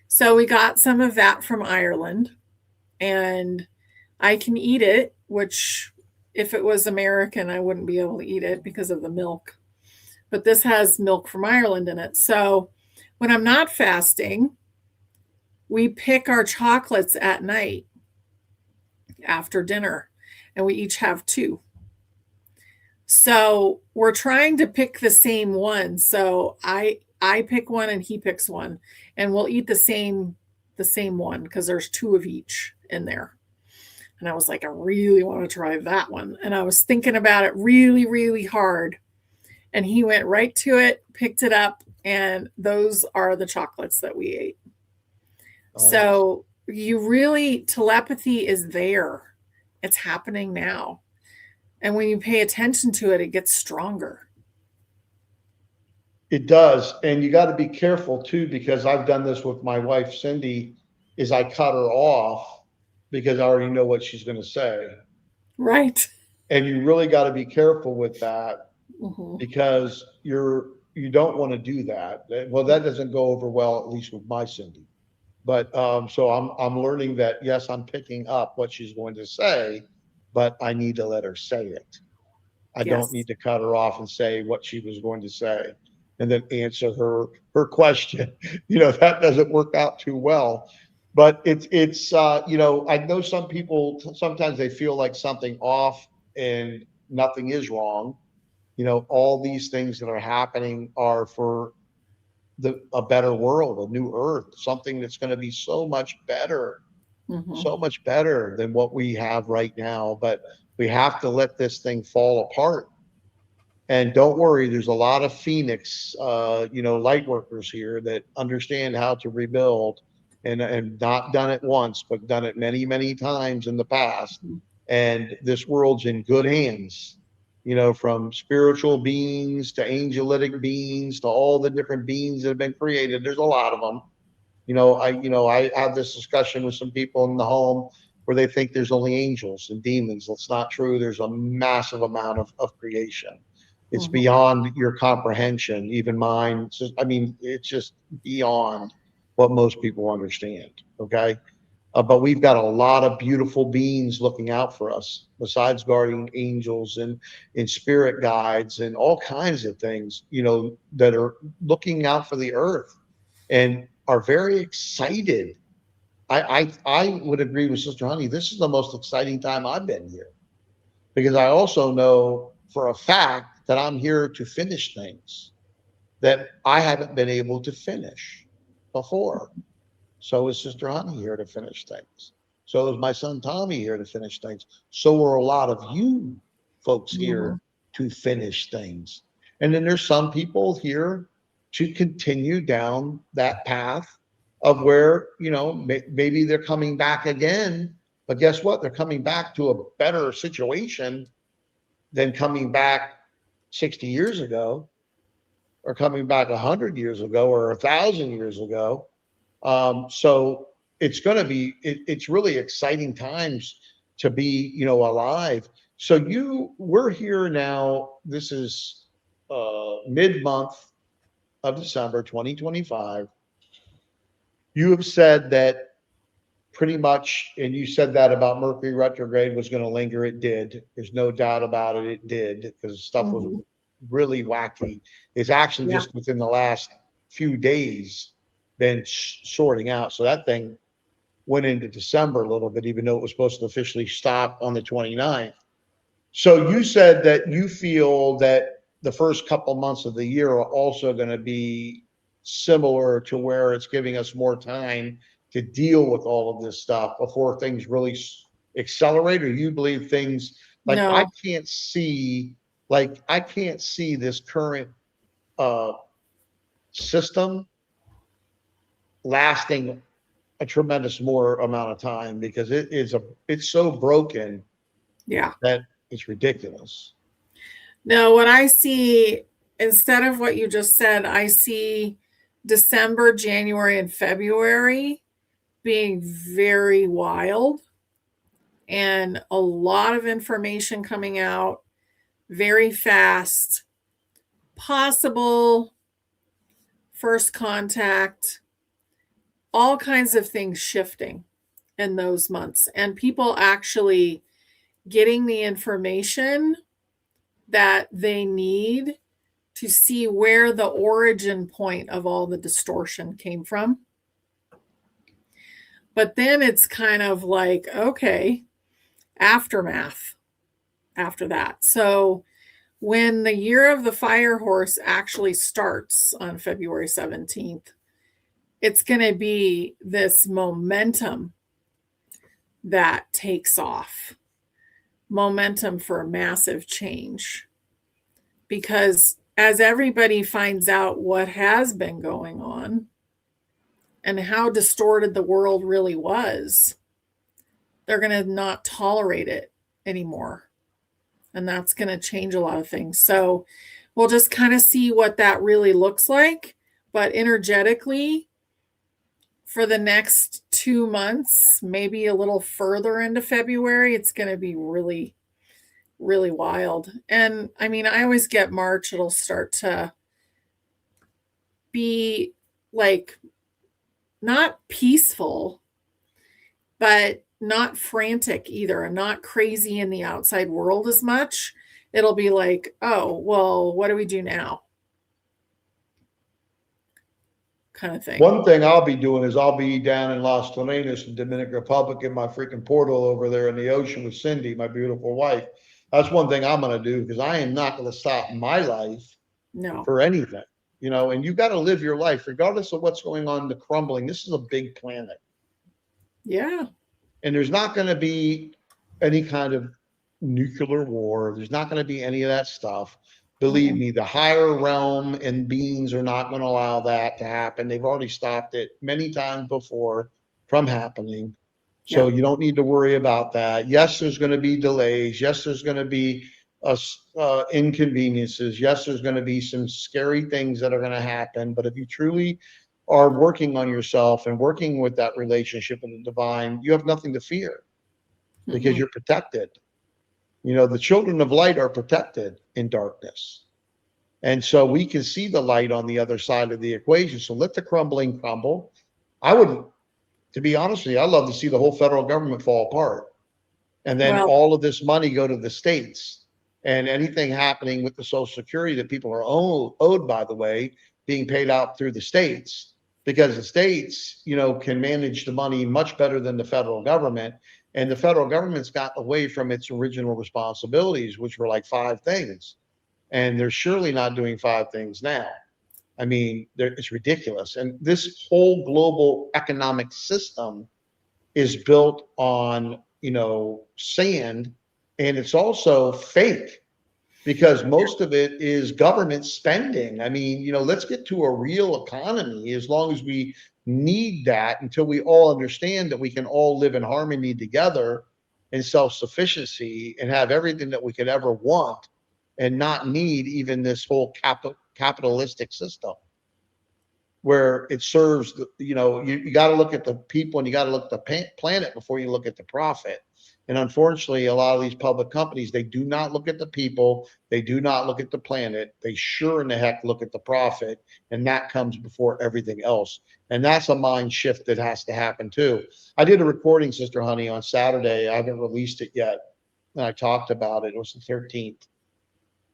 A: So we got some of that from Ireland and I can eat it, which if it was American I wouldn't be able to eat it because of the milk, but this has milk from Ireland in it. So when I'm not fasting, we pick our chocolates at night after dinner and we each have two. So we're trying to pick the same one. So I pick one and he picks one and we'll eat the same one because there's two of each in there. And I was like, I really want to try that one. And I was thinking about it really, really hard. And he went right to it, picked it up, and those are the chocolates that we ate. So you really, telepathy is there. It's happening now. And when you pay attention to it, it gets stronger.
B: It does. And you got to be careful too, because I've done this with my wife, Cindy, is I cut her off because I already know what she's going to say.
A: Right.
B: And you really got to be careful with that because you don't want to do that. Well, that doesn't go over well, at least with my Cindy. But so I'm learning that yes, I'm picking up what she's going to say, but I need to let her say it. I don't need to cut her off and say what she was going to say and then answer her question. That doesn't work out too well. But it's I know some people sometimes they feel like something off and nothing is wrong. All these things that are happening are for a better world, a new earth, something that's going to be so much better than what we have right now. But we have to let this thing fall apart. And don't worry, there's a lot of Phoenix, light workers here that understand how to rebuild and not done it once, but done it many, many times in the past. And this world's in good hands, from spiritual beings to angelic beings to all the different beings that have been created. There's a lot of them. I have this discussion with some people in the home where they think there's only angels and demons. That's not true. There's a massive amount of creation. It's beyond your comprehension, even mine. It's just beyond what most people understand. Okay. But we've got a lot of beautiful beings looking out for us, besides guardian angels and spirit guides and all kinds of things, that are looking out for the earth and are very excited. I would agree with Sister Honey. This is the most exciting time I've been here because I also know for a fact that I'm here to finish things that I haven't been able to finish before. So is Sister Honey here to finish things. So is my son Tommy here to finish things. So are a lot of you folks here to finish things. And then there's some people here to continue down that path of where, maybe they're coming back again. But guess what? They're coming back to a better situation than coming back 60 years ago or coming back 100 years ago or 1,000 years ago. So it's going to be, it's really exciting times to be, alive. So we're here now. This is mid-month of December 2025. You have said that pretty much, and you said that about Mercury retrograde was going to linger. It did. There's no doubt about it. It did, because stuff was
A: Mhm.
B: really wacky. It's actually
A: Yeah.
B: just within the last few days been sorting out. So that thing went into December a little bit, even though it was supposed to officially stop on the 29th. So you said that you feel that the first couple months of the year are also going to be similar to where it's giving us more time to deal with all of this stuff before things really accelerate, or you believe things like
A: No,
B: I can't see this current uh system lasting a tremendous more amount of time, because it's so broken
A: yeah.
B: that it's ridiculous.
A: No, what I see, instead of what you just said, I see December, January, and February being very wild and a lot of information coming out very fast, possible first contact, all kinds of things shifting in those months, and people actually getting the information that they need to see where the origin point of all the distortion came from. But then it's kind of like, okay, aftermath after that. So when the year of the fire horse actually starts on February 17th, it's going to be this momentum that takes off, momentum for massive change. Because as everybody finds out what has been going on and how distorted the world really was, they're going to not tolerate it anymore. And that's going to change a lot of things. So we'll just kind of see what that really looks like. But energetically, for the next 2 months, maybe a little further into February, it's going to be really, really wild. And I mean, I always get March, it'll start to be like not peaceful, but not frantic either, and not crazy in the outside world as much. It'll be like, oh, well, what do we do now? Kind of thing.
B: One thing I'll be doing is I'll be down in Las Colinas in Dominican Republic in my freaking portal over there in the ocean with Cindy, my beautiful wife. That's one thing I'm going to do, because I am not going to stop my life
A: No.
B: for anything, and you got to live your life regardless of what's going on, the crumbling. This is a big planet,
A: Yeah.
B: and there's not going to be any kind of nuclear war. There's not going to be any of that stuff. Believe
A: Mm-mm.
B: me, the higher realm and beings are not going to allow that to happen. They've already stopped it many times before from happening. So
A: Yeah.
B: you don't need to worry about that. Yes, there's going to be delays. Yes, there's going to be inconveniences. Yes, there's going to be some scary things that are going to happen. But if you truly are working on yourself and working with that relationship with the divine, you have nothing to fear, because
A: Mm-mm.
B: you're protected. The children of light are protected in darkness. And so we can see the light on the other side of the equation. So let the crumbling crumble. I would, to be honest with you, I'd love to see the whole federal government fall apart, and then
A: Well,
B: all of this money go to the states, and anything happening with the Social Security that people are owed, by the way, being paid out through the states, because the states, can manage the money much better than the federal government. And the federal government's gotten away from its original responsibilities, which were like five things. And they're surely not doing five things now. I mean, it's ridiculous. And this whole global economic system is built on, sand, and it's also fake, because most of it is government spending. I mean, let's get to a real economy. As long as we need that, until we all understand that we can all live in harmony together and self-sufficiency and have everything that we could ever want, and not need even this whole capitalistic system where it serves you got to look at the people, and you got to look at the planet before you look at the profit. And unfortunately, a lot of these public companies, they do not look at the people. They do not look at the planet. They sure in the heck look at the profit. And that comes before everything else. And that's a mind shift that has to happen too. I did a recording, Sister Honey, on Saturday. I haven't released it yet. And I talked about it. It was the 13th.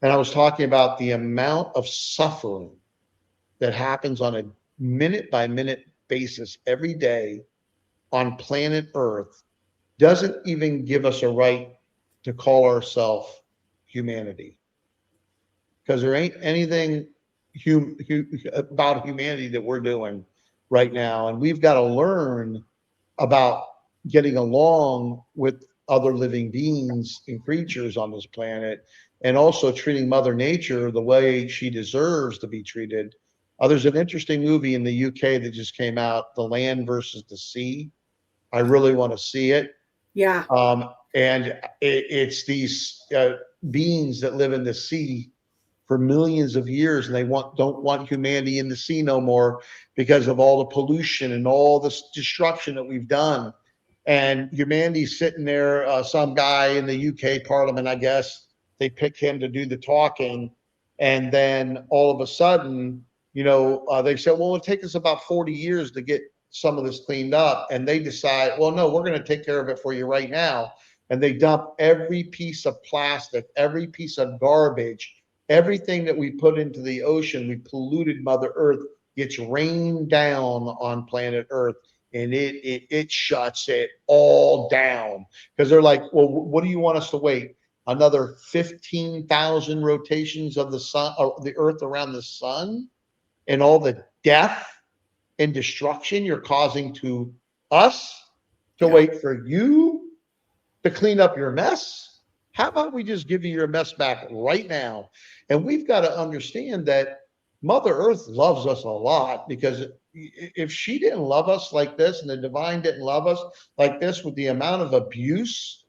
B: And I was talking about the amount of suffering that happens on a minute by minute basis every day on planet Earth doesn't even give us a right to call ourselves humanity. Because there ain't anything about humanity that we're doing right now. And we've got to learn about getting along with other living beings and creatures on this planet, and also treating Mother Nature the way she deserves to be treated. There's an interesting movie in the UK that just came out, The Land versus the Sea. I really want to see it.
A: Yeah.
B: And it's these beings that live in the sea for millions of years, and they don't want humanity in the sea no more because of all the pollution and all this destruction that we've done. And humanity's sitting there, some guy in the UK Parliament, I guess, they pick him to do the talking, and then all of a sudden, they said, well, it'll take us about 40 years to get some of this cleaned up, and they decide, well, no, we're going to take care of it for you right now. And they dump every piece of plastic, every piece of garbage, everything that we put into the ocean. We polluted Mother Earth, gets rained down on planet Earth, and it shuts it all down, because they're like, well, what do you want us to wait another 15,000 rotations of the sun, or the Earth around the sun, and all the death and destruction you're causing to us, to wait for you to clean up your mess? How about we just give you your mess back right now? And we've got to understand that Mother Earth loves us a lot, because if she didn't love us like this, and the divine didn't love us like this, with the amount of abuse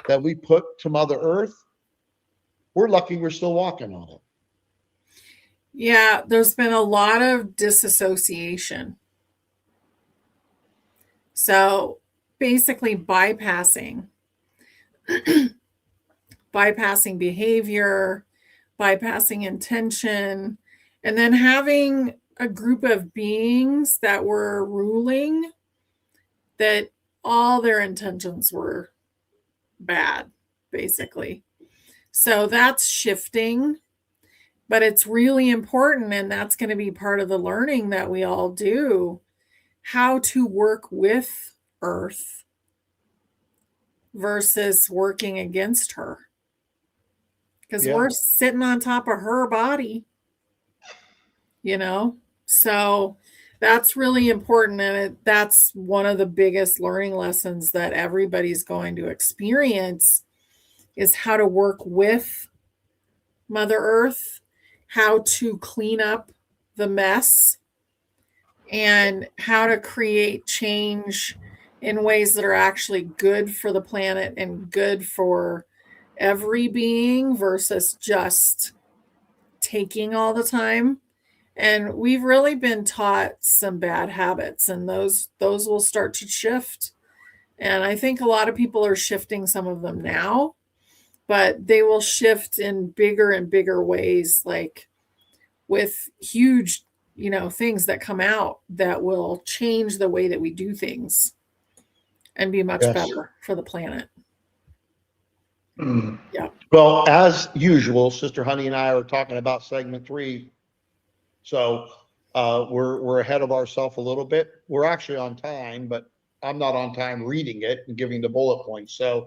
B: that we put to Mother Earth, we're lucky we're still walking on it.
A: Yeah, there's been a lot of disassociation. So basically bypassing behavior, bypassing intention, and then having a group of beings that were ruling, that all their intentions were bad, basically. So that's shifting, but it's really important, and that's going to be part of the learning that we all do, how to work with Earth versus working against her. Because we're sitting on top of her body, So that's really important. And that's one of the biggest learning lessons that everybody's going to experience, is how to work with Mother Earth, how to clean up the mess, and how to create change in ways that are actually good for the planet and good for every being, versus just taking all the time. And we've really been taught some bad habits, and those will start to shift. And I think a lot of people are shifting some of them now, but they will shift in bigger and bigger ways, like with huge, things that come out that will change the way that we do things and be much better for the planet. Yeah.
B: Well, as usual, Sister Honey and I are talking about segment 3. So we're ahead of ourselves a little bit. We're actually on time, but I'm not on time reading it and giving the bullet points. So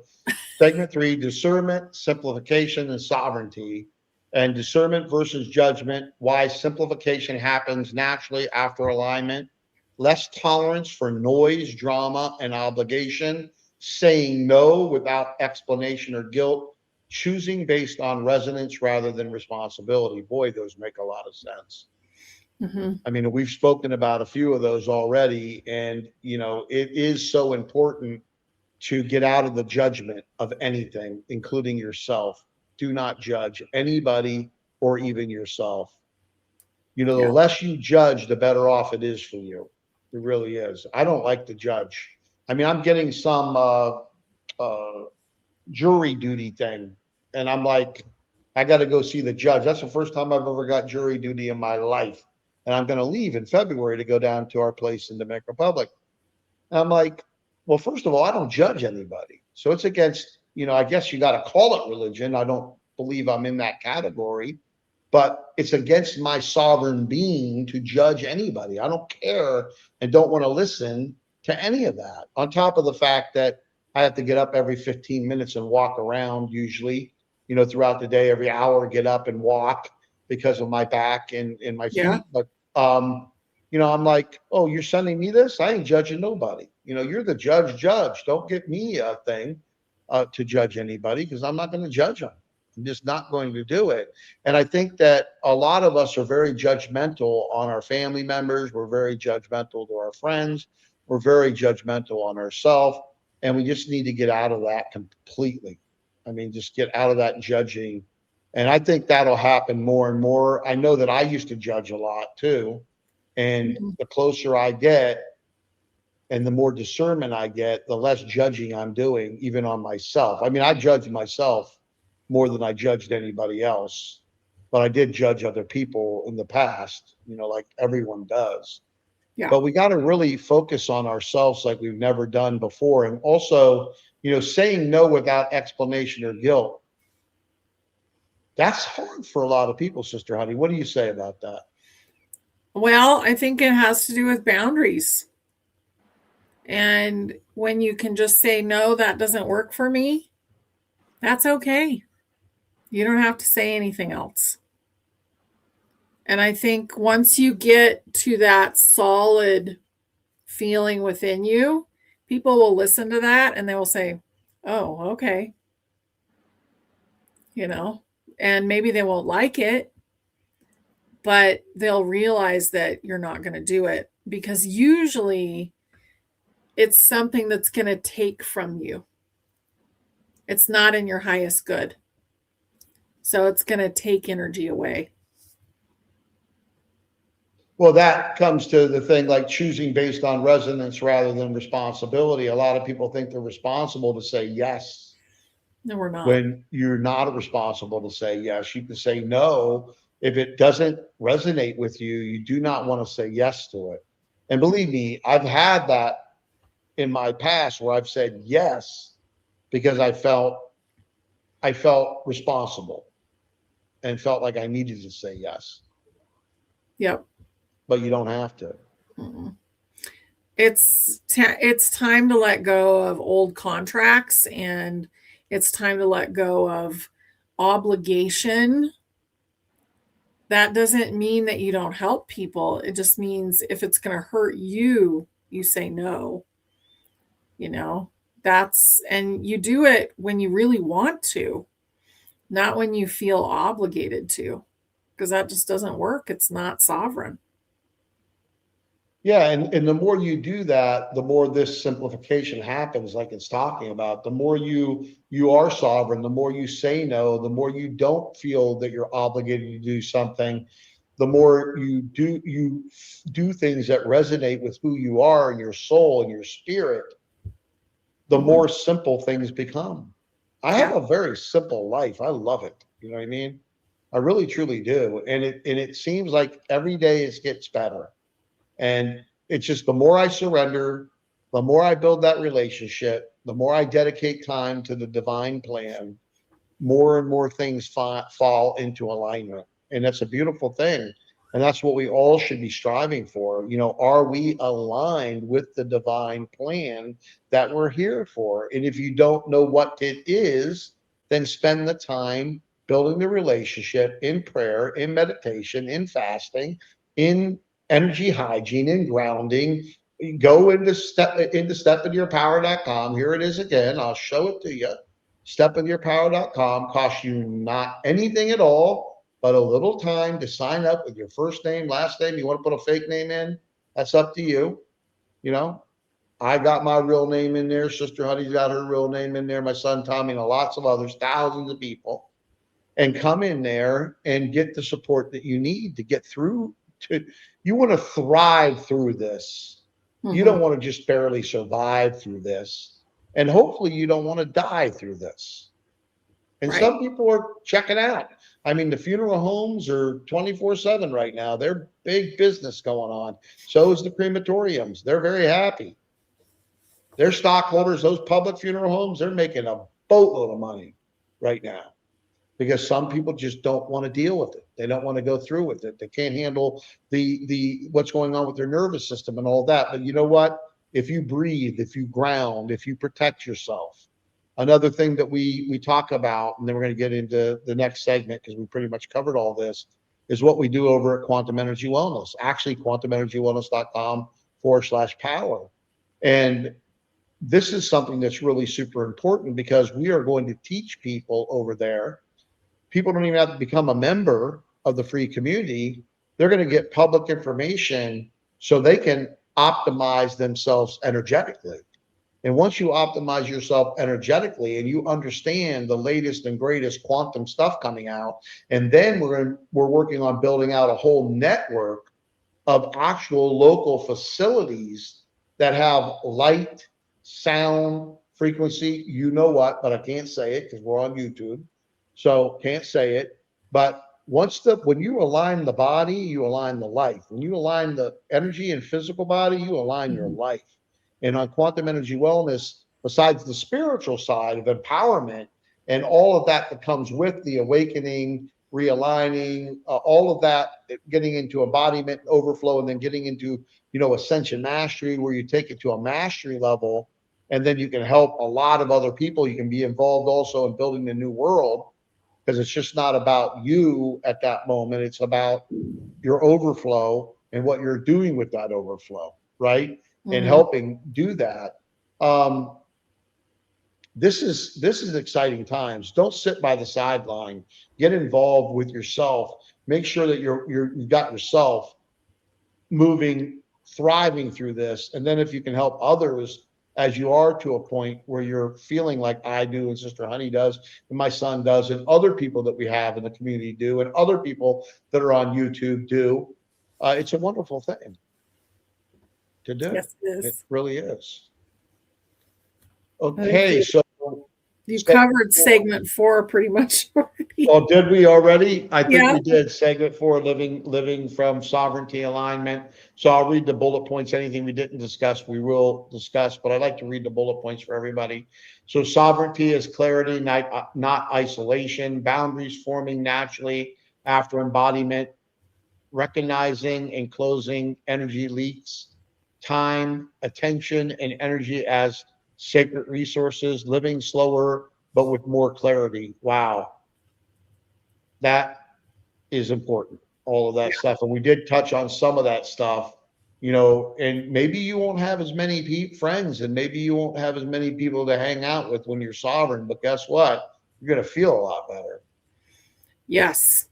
B: segment 3, discernment, simplification, and sovereignty. And discernment versus judgment, why simplification happens naturally after alignment, less tolerance for noise, drama, and obligation, saying no without explanation or guilt, choosing based on resonance rather than responsibility. Boy, those make a lot of sense.
A: Mm-hmm.
B: I mean, we've spoken about a few of those already, and it is so important to get out of the judgment of anything, including yourself. Do not judge anybody or even yourself. The less you judge, the better off it is for you. It really is. I don't like to judge. I mean, I'm getting some jury duty thing. And I'm like, I got to go see the judge. That's the first time I've ever got jury duty in my life. And I'm going to leave in February to go down to our place in Dominican Republic. And I'm like, well, first of all, I don't judge anybody. So it's against, I guess you got to call it religion. I don't believe I'm in that category, but it's against my sovereign being to judge anybody. I don't care and don't want to listen to any of that. On top of the fact that I have to get up every 15 minutes and walk around usually, throughout the day, every hour, get up and walk because of my back and my
A: Yeah.
B: feet. But, I'm like, oh, you're sending me this? I ain't judging nobody. You're the judge. Don't get me a thing to judge anybody because I'm not going to judge them. I'm just not going to do it. And I think that a lot of us are very judgmental on our family members. We're very judgmental to our friends. We're very judgmental on ourselves. And we just need to get out of that completely. I mean, just get out of that judging. And I think that'll happen more and more. I know that I used to judge a lot too. And
A: Mhm.
B: the closer I get and the more discernment I get, the less judging I'm doing, even on myself. I mean, I judge myself more than I judged anybody else, but I did judge other people in the past, like everyone does.
A: Yeah.
B: But we got to really focus on ourselves like we've never done before. And also, saying no without explanation or guilt. That's hard for a lot of people, Sister Honey. What do you say about that?
A: Well, I think it has to do with boundaries. And when you can just say, no, that doesn't work for me, that's okay. You don't have to say anything else. And I think once you get to that solid feeling within you, people will listen to that and they will say, oh, okay, you know, and maybe they won't like it, but they'll realize that you're not going to do it because usually it's something that's going to take from you. It's not in your highest good. So it's going to take energy away.
B: Well, that comes to the thing like choosing based on resonance rather than responsibility. A lot of people think they're responsible to say yes
A: No, we're not.
B: when you're not responsible to say yes. You can say no. If it doesn't resonate with you, you do not want to say yes to it. And believe me, I've had that in my past where I've said yes because I felt responsible and felt like I needed to say yes,
A: Yep.
B: but you don't have to.
A: Mm-mm. It's time to let go of old contracts and it's time to let go of obligation. That doesn't mean that you don't help people. It just means if it's going to hurt you, you say no. You know, and you do it when you really want to, not when you feel obligated to, because that just doesn't work. It's not sovereign.
B: Yeah, and the more you do that, the more this simplification happens, like it's talking about. The more you are sovereign, the more you say no, the more you don't feel that you're obligated to do something, the more you do things that resonate with who you are and your soul and your spirit, the
A: Mhm.
B: more simple things become. I have
A: Yeah.
B: a very simple life. I love it. You know what I mean? I really truly do. And it seems like every day it gets better. And it's just the more I surrender, the more I build that relationship, the more I dedicate time to the divine plan, more and more things fall into alignment. And that's a beautiful thing. And that's what we all should be striving for. Are we aligned with the divine plan that we're here for? And if you don't know what it is, then spend the time building the relationship in prayer, in meditation, in fasting, in energy hygiene, in grounding. Go into stepinyourpower.com. Here it is again. I'll show it to you. Stepinyourpower.com costs you not anything at all, but a little time to sign up with your first name, last name. You want to put a fake name in? That's up to you. You know, I got my real name in there. Sister Honey's got her real name in there. My son Tommy and lots of others, thousands of people, and come in there and get the support that you need to get through. You want to thrive through this. You
A: Hmm.
B: don't want to just barely survive through this. And hopefully you don't want to die through this. And
A: Right.
B: some people are checking out. I mean, the funeral homes are 24/7 right now. They're big business going on. So is the crematoriums. They're very happy. Their stockholders, those public funeral homes, they're making a boatload of money right now because some people just don't want to deal with it. They don't want to go through with it. They can't handle the what's going on with their nervous system and all that. But you know what? If you breathe, if you ground, if you protect yourself, another thing that we talk about, and then we're going to get into the next segment because we pretty much covered all this, is what we do over at Quantum Energy Wellness. Actually, quantumenergywellness.com/power. And this is something that's really super important because we are going to teach people over there. People don't even have to become a member of the free community. They're going to get public information so they can optimize themselves energetically. And once you optimize yourself energetically and you understand the latest and greatest quantum stuff coming out, and then we're working on building out a whole network of actual local facilities that have light, sound, frequency, you know what, but I can't say it because we're on YouTube. So can't say it. But when you align the body, you align the life. When you align the energy and physical body, you align your life. And on Quantum Energy Wellness, besides the spiritual side of empowerment and all of that that comes with the awakening, realigning, all of that, getting into embodiment, overflow, and then getting into, ascension mastery, where you take it to a mastery level, and then you can help a lot of other people. You can be involved also in building the new world because it's just not about you at that moment. It's about your overflow and what you're doing with that overflow, right? And helping do that. This is exciting times. Don't sit by the sideline. Get involved with yourself. Make sure that you've got yourself moving, thriving through this. And then if you can help others as you are to a point where you're feeling like I do and Sister Honey does and my son does and other people that we have in the community do and other people that are on YouTube do, it's a wonderful thing to do.
A: Yes, it
B: It
A: is.
B: really is.
A: I
B: Okay,
A: think
B: so
A: you covered segment 4 pretty much already.
B: oh, did we already? I think
A: Yeah.
B: we did. Segment 4, living from sovereignty alignment. So I'll read the bullet points. Anything we didn't discuss, we will discuss, but I'd like to read the bullet points for everybody. So sovereignty is clarity, not isolation, boundaries forming naturally after embodiment, recognizing and closing energy leaks, time, attention, and energy as sacred resources, living slower, but with more clarity. Wow. That is important, all of that stuff. And we did touch on some of that stuff, and maybe you won't have as many friends and maybe you won't have as many people to hang out with when you're sovereign, but guess what? You're going to feel a lot better.
A: Yes.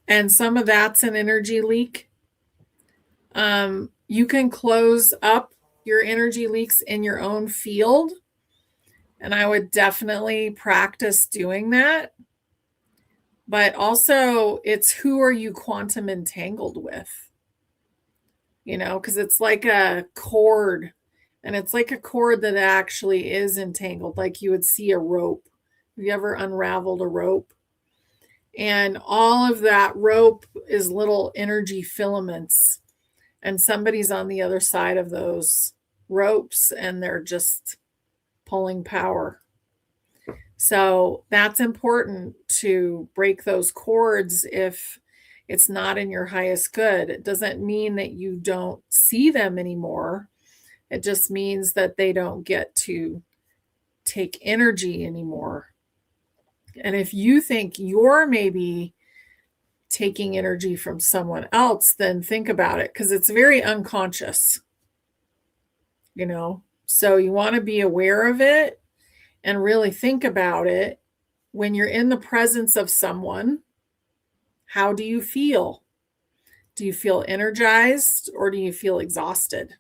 A: And some of that's an energy leak. You can close up your energy leaks in your own field. And I would definitely practice doing that. But also, it's who are you quantum entangled with? Because it's like a cord. And it's like a cord that actually is entangled, like you would see a rope. Have you ever unraveled a rope? And all of that rope is little energy filaments. And somebody's on the other side of those ropes and they're just pulling power. So that's important to break those cords if it's not in your highest good. It doesn't mean that you don't see them anymore. It just means that they don't get to take energy anymore. And if you think you're maybe taking energy from someone else, then think about it because it's very unconscious. So you want to be aware of it and really think about it. When you're in the presence of someone, how do you feel? Do you feel energized or do you feel exhausted?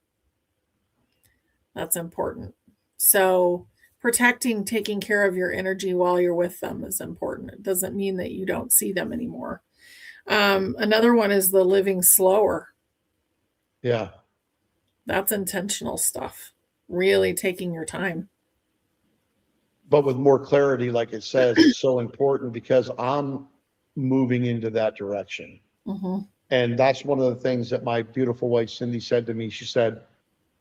A: That's important. So taking care of your energy while you're with them is important. It doesn't mean that you don't see them anymore. Another one is the living slower.
B: Yeah.
A: That's intentional stuff. Really taking your time.
B: but with more clarity, like it says, is so important because I'm moving into that direction.
A: Mm-hmm.
B: And that's one of the things that my beautiful wife, Cindy, said to me. She said,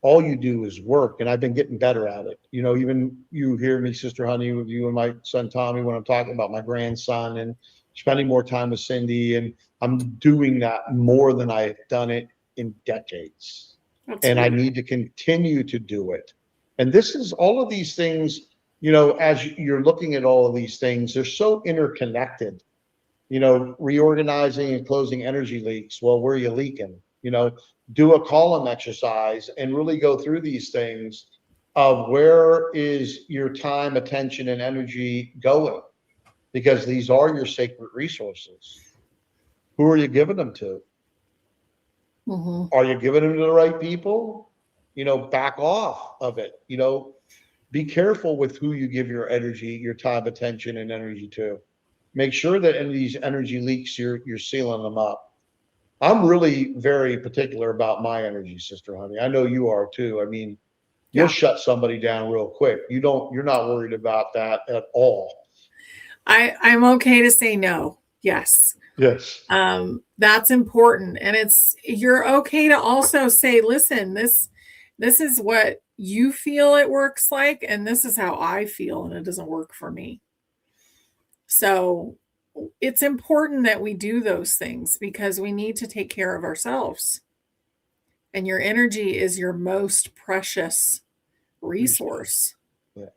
B: all you do is work. And I've been getting better at it. You know, even you hear me, Sister Honey, with you and my son, Tommy, when I'm talking about my grandson and spending more time with Cindy. And I'm doing that more than I've done it in decades.
A: That's
B: And I
A: great.
B: need to continue to do it. And this is all of these things, you know, as you're looking at all of these things, they're so interconnected. You know, reorganizing and closing energy leaks. Well, where are you leaking? You know, do a column exercise and really go through these things of where is your time, attention, and energy going? Because these are your sacred resources. Who are you giving them to?
A: Mm-hmm.
B: Are you giving them to the right people? You know, back off of it. You know, be careful with who you give your energy, your time, attention, and energy to. Make sure that any of these energy leaks, you're sealing them up. I'm really very particular about my energy, Sister Honey. I know you are too. I mean, you'll
A: Yeah.
B: shut somebody down real quick. You're not worried about that at all.
A: I'm okay to say no. Yes.
B: Yes.
A: That's important. And you're okay to also say, listen, this is what you feel it works like, and this is how I feel, and it doesn't work for me. So it's important that we do those things because we need to take care of ourselves. And your energy is your most precious resource,
B: Yeah.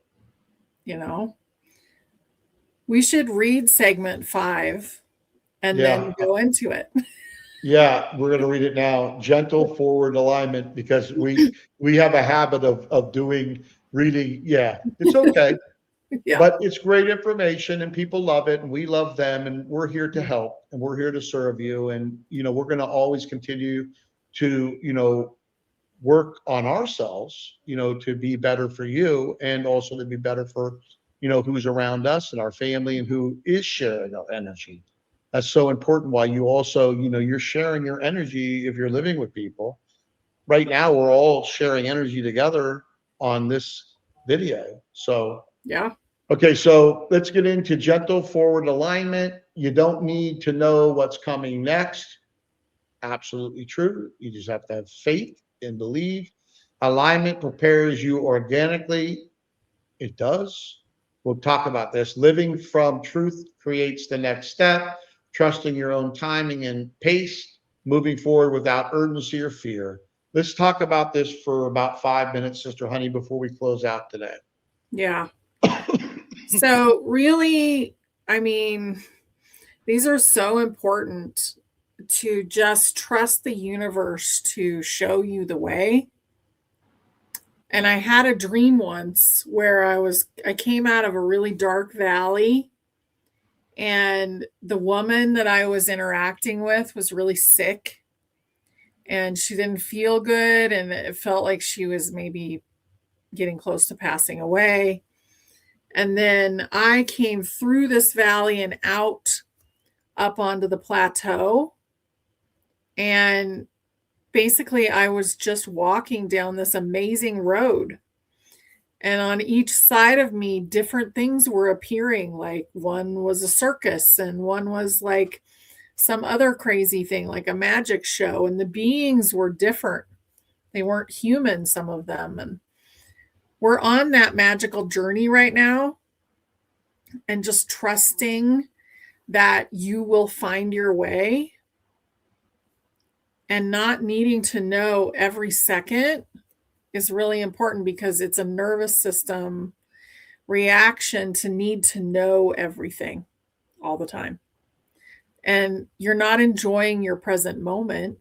A: you know. We should read segment 5 and
B: Yeah.
A: then go into it.
B: Yeah, we're going to read it now. Gentle forward alignment, because we have a habit of doing reading. Yeah, it's okay,
A: Yeah.
B: but it's great information and people love it and we love them and we're here to help and we're here to serve you. And you know, we're going to always continue to, you know, work on ourselves, you know, to be better for you and also to be better for, you know, who's around us and our family and who is sharing our energy. That's so important. Why you also, you know, you're sharing your energy if you're living with people. Right now, we're all sharing energy together on this video. So,
A: Yeah.
B: okay, so let's get into gentle forward alignment. You don't need to know what's coming next. Absolutely true. You just have to have faith and believe. Alignment prepares you organically. It does. We'll talk about this. Living from truth creates the next step, trusting your own timing and pace, moving forward without urgency or fear. Let's talk about this for about 5 minutes, Sister Honey, before we close out today.
A: Yeah. So, really, I mean, these are so important to just trust the universe to show you the way. And I had a dream once where I came out of a really dark valley, and the woman that I was interacting with was really sick and she didn't feel good, and it felt like she was maybe getting close to passing away. And then I came through this valley and out up onto the plateau. And basically, I was just walking down this amazing road. And on each side of me, different things were appearing. Like one was a circus, and one was like some other crazy thing, like a magic show. And the beings were different. They weren't human, some of them. And we're on that magical journey right now, and just trusting that you will find your way and not needing to know every second is really important because it's a nervous system reaction to need to know everything all the time. And you're not enjoying your present moment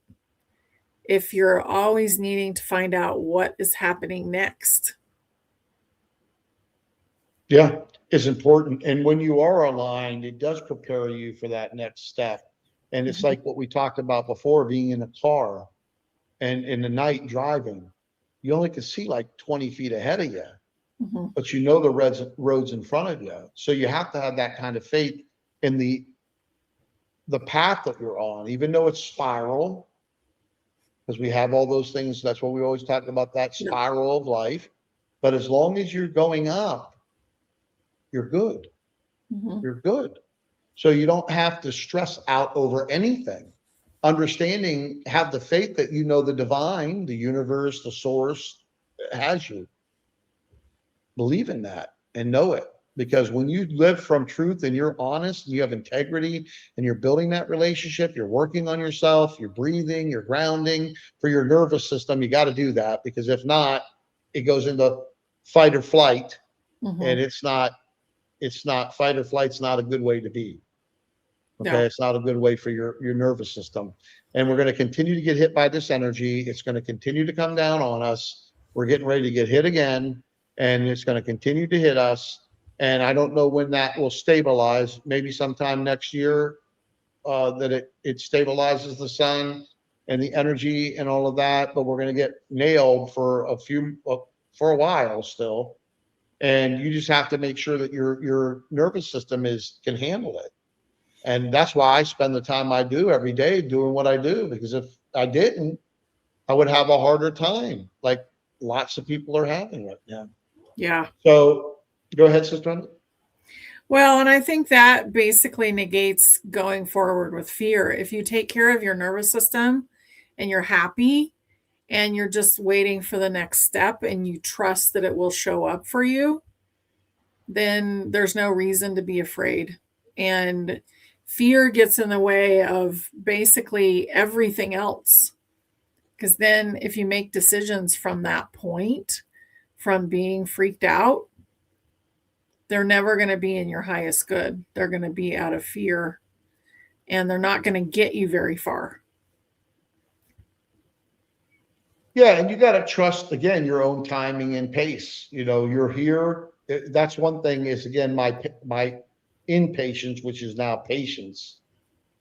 A: if you're always needing to find out what is happening next.
B: Yeah, it's important. And when you are aligned, it does prepare you for that next step. And it's
A: Mhm.
B: like what we talked about before, being in a car and in the night driving. You only can see like 20 feet ahead of you,
A: Mhm.
B: but you know the roads in front of you. So you have to have that kind of faith in the path that you're on, even though it's spiral, because we have all those things. That's what we always talk about, that
A: Yeah.
B: spiral of life. But as long as you're going up, you're good.
A: Mhm.
B: You're good. So you don't have to stress out over anything. Understanding, have the faith that you know the divine, the universe, the source has you. Believe in that and know it. Because when you live from truth and you're honest, you have integrity, and you're building that relationship, you're working on yourself, you're breathing, you're grounding for your nervous system. You got to do that, because if not, it goes into fight or flight, and
A: Mhm.
B: it's not fight or flight's not a good way to be. Okay,
A: No.
B: it's not a good way for your nervous system. And we're going to continue to get hit by this energy. It's going to continue to come down on us. We're getting ready to get hit again, and it's going to continue to hit us. And I don't know when that will stabilize. Maybe sometime next year, that it stabilizes the sun and the energy and all of that. But we're going to get nailed for for a while still. And you just have to make sure that your nervous system is can handle it. And that's why I spend the time I do every day doing what I do, because if I didn't, I would have a harder time, like lots of people are having right now.
A: Yeah.
B: So go ahead, Sister Andy.
A: Well, and I think that basically negates going forward with fear. If you take care of your nervous system and you're happy and you're just waiting for the next step and you trust that it will show up for you, then there's no reason to be afraid. And fear gets in the way of basically everything else. Because then if you make decisions from that point, from being freaked out, they're never going to be in your highest good. They're going to be out of fear, and they're not going to get you very far.
B: Yeah, and you got to trust again your own timing and pace. You're here. That's one thing. Is again my impatience, which is now patience,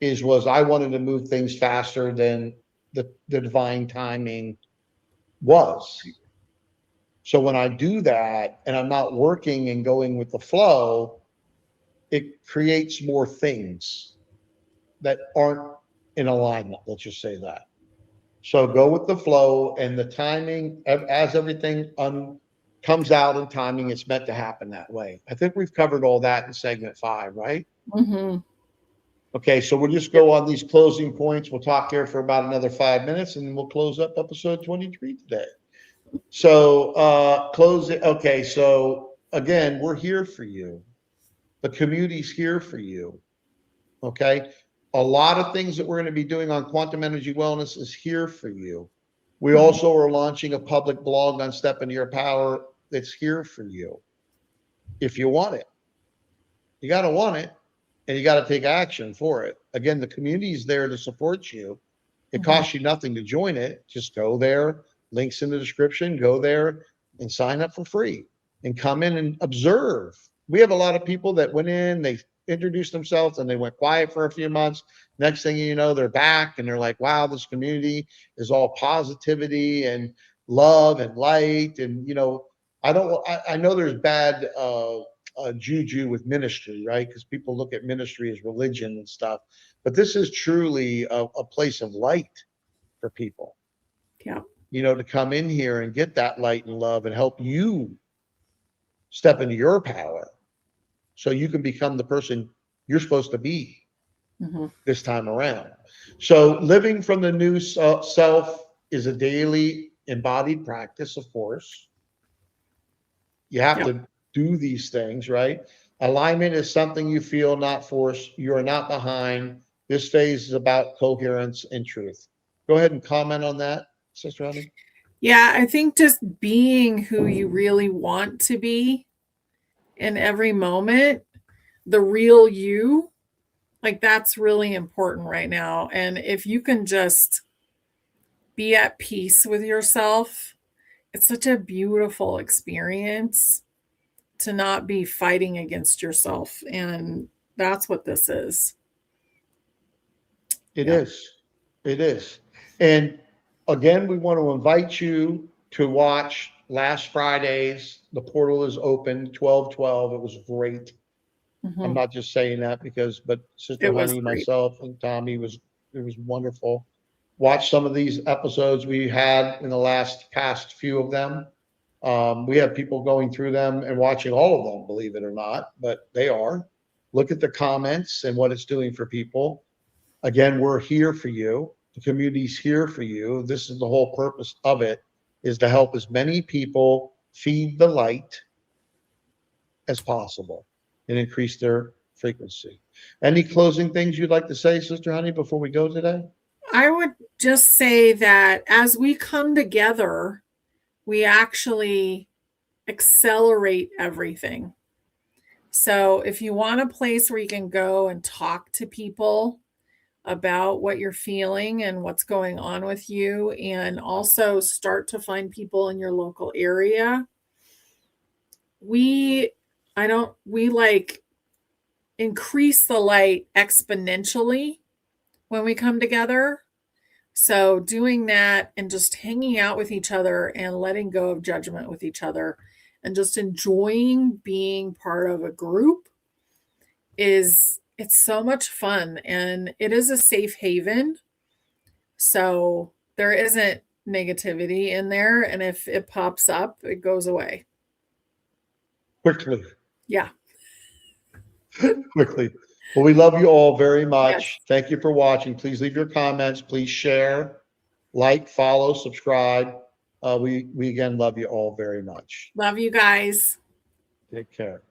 B: was I wanted to move things faster than the divine timing was. So when I do that and I'm not working and going with the flow, it creates more things that aren't in alignment. Let's just say that. So go with the flow and the timing, as everything comes out in timing, it's meant to happen that way. I think we've covered all that in segment 5, right?
A: Mm-hmm.
B: Okay, so we'll just go on these closing points. We'll talk here for about another 5 minutes, and then we'll close up episode 23 today. So close it. Okay, so again, we're here for you. The community's here for you. Okay. A lot of things that we're going to be doing on quantum energy wellness is here for you. We
A: Mm-hmm.
B: also are launching a public blog on Step Into Your Power that's here for you. If you want it, you got to want it, and you got to take action for it. Again, the community is there to support you. It
A: Mm-hmm.
B: costs you nothing to join it. Just go there, links in the description, go there and sign up for free and come in and observe. We have a lot of people that went in, they introduced themselves and they went quiet for a few months. Next thing you know, they're back and they're like, wow, this community is all positivity and love and light. And, I know there's bad juju with ministry, right? Because people look at ministry as religion and stuff. But this is truly a place of light for people,
A: Yeah.
B: to come in here and get that light and love and help you step into your power so you can become the person you're supposed to be
A: Mm-hmm.
B: this time around. So, living from the new self is a daily embodied practice, of course. You have
A: Yeah.
B: to do these things, right? Alignment is something you feel, not force. You are not behind. This phase is about coherence and truth. Go ahead and comment on that, Sister Honey.
A: Yeah. I think just being who you really want to be in every moment, the real you, like that's really important right now. And if you can just be at peace with yourself, it's such a beautiful experience to not be fighting against yourself. And that's what this is.
B: It
A: Yeah.
B: is. It is. And again, we want to invite you to watch last Friday's. The portal is open, 12/12. It was great. I'm
A: Mm-hmm.
B: not just saying that but Sister
A: It was
B: Honey,
A: great.
B: myself, and Tommy it was wonderful. Watch some of these episodes we had in the past few of them. We have people going through them and watching all of them, believe it or not, but they are. Look at the comments and what it's doing for people. Again, we're here for you. The community's here for you. This is the whole purpose of it, is to help as many people feed the light as possible and increase their frequency. Any closing things you'd like to say, Sister Honey, before we go today?
A: I would just say that as we come together, we actually accelerate everything. So if you want a place where you can go and talk to people about what you're feeling and what's going on with you, and also start to find people in your local area, we like increase the light exponentially when we come together. So doing that and just hanging out with each other and letting go of judgment with each other and just enjoying being part of a group it's so much fun, and it is a safe haven. So there isn't negativity in there, and if it pops up, it goes away.
B: Quickly.
A: Yeah.
B: Quickly. Well, we love you all very
A: Yes.
B: much. Thank you for watching. Please leave your comments. Please share, like, follow, subscribe. We again love you all very much.
A: Love you guys.
B: Take care.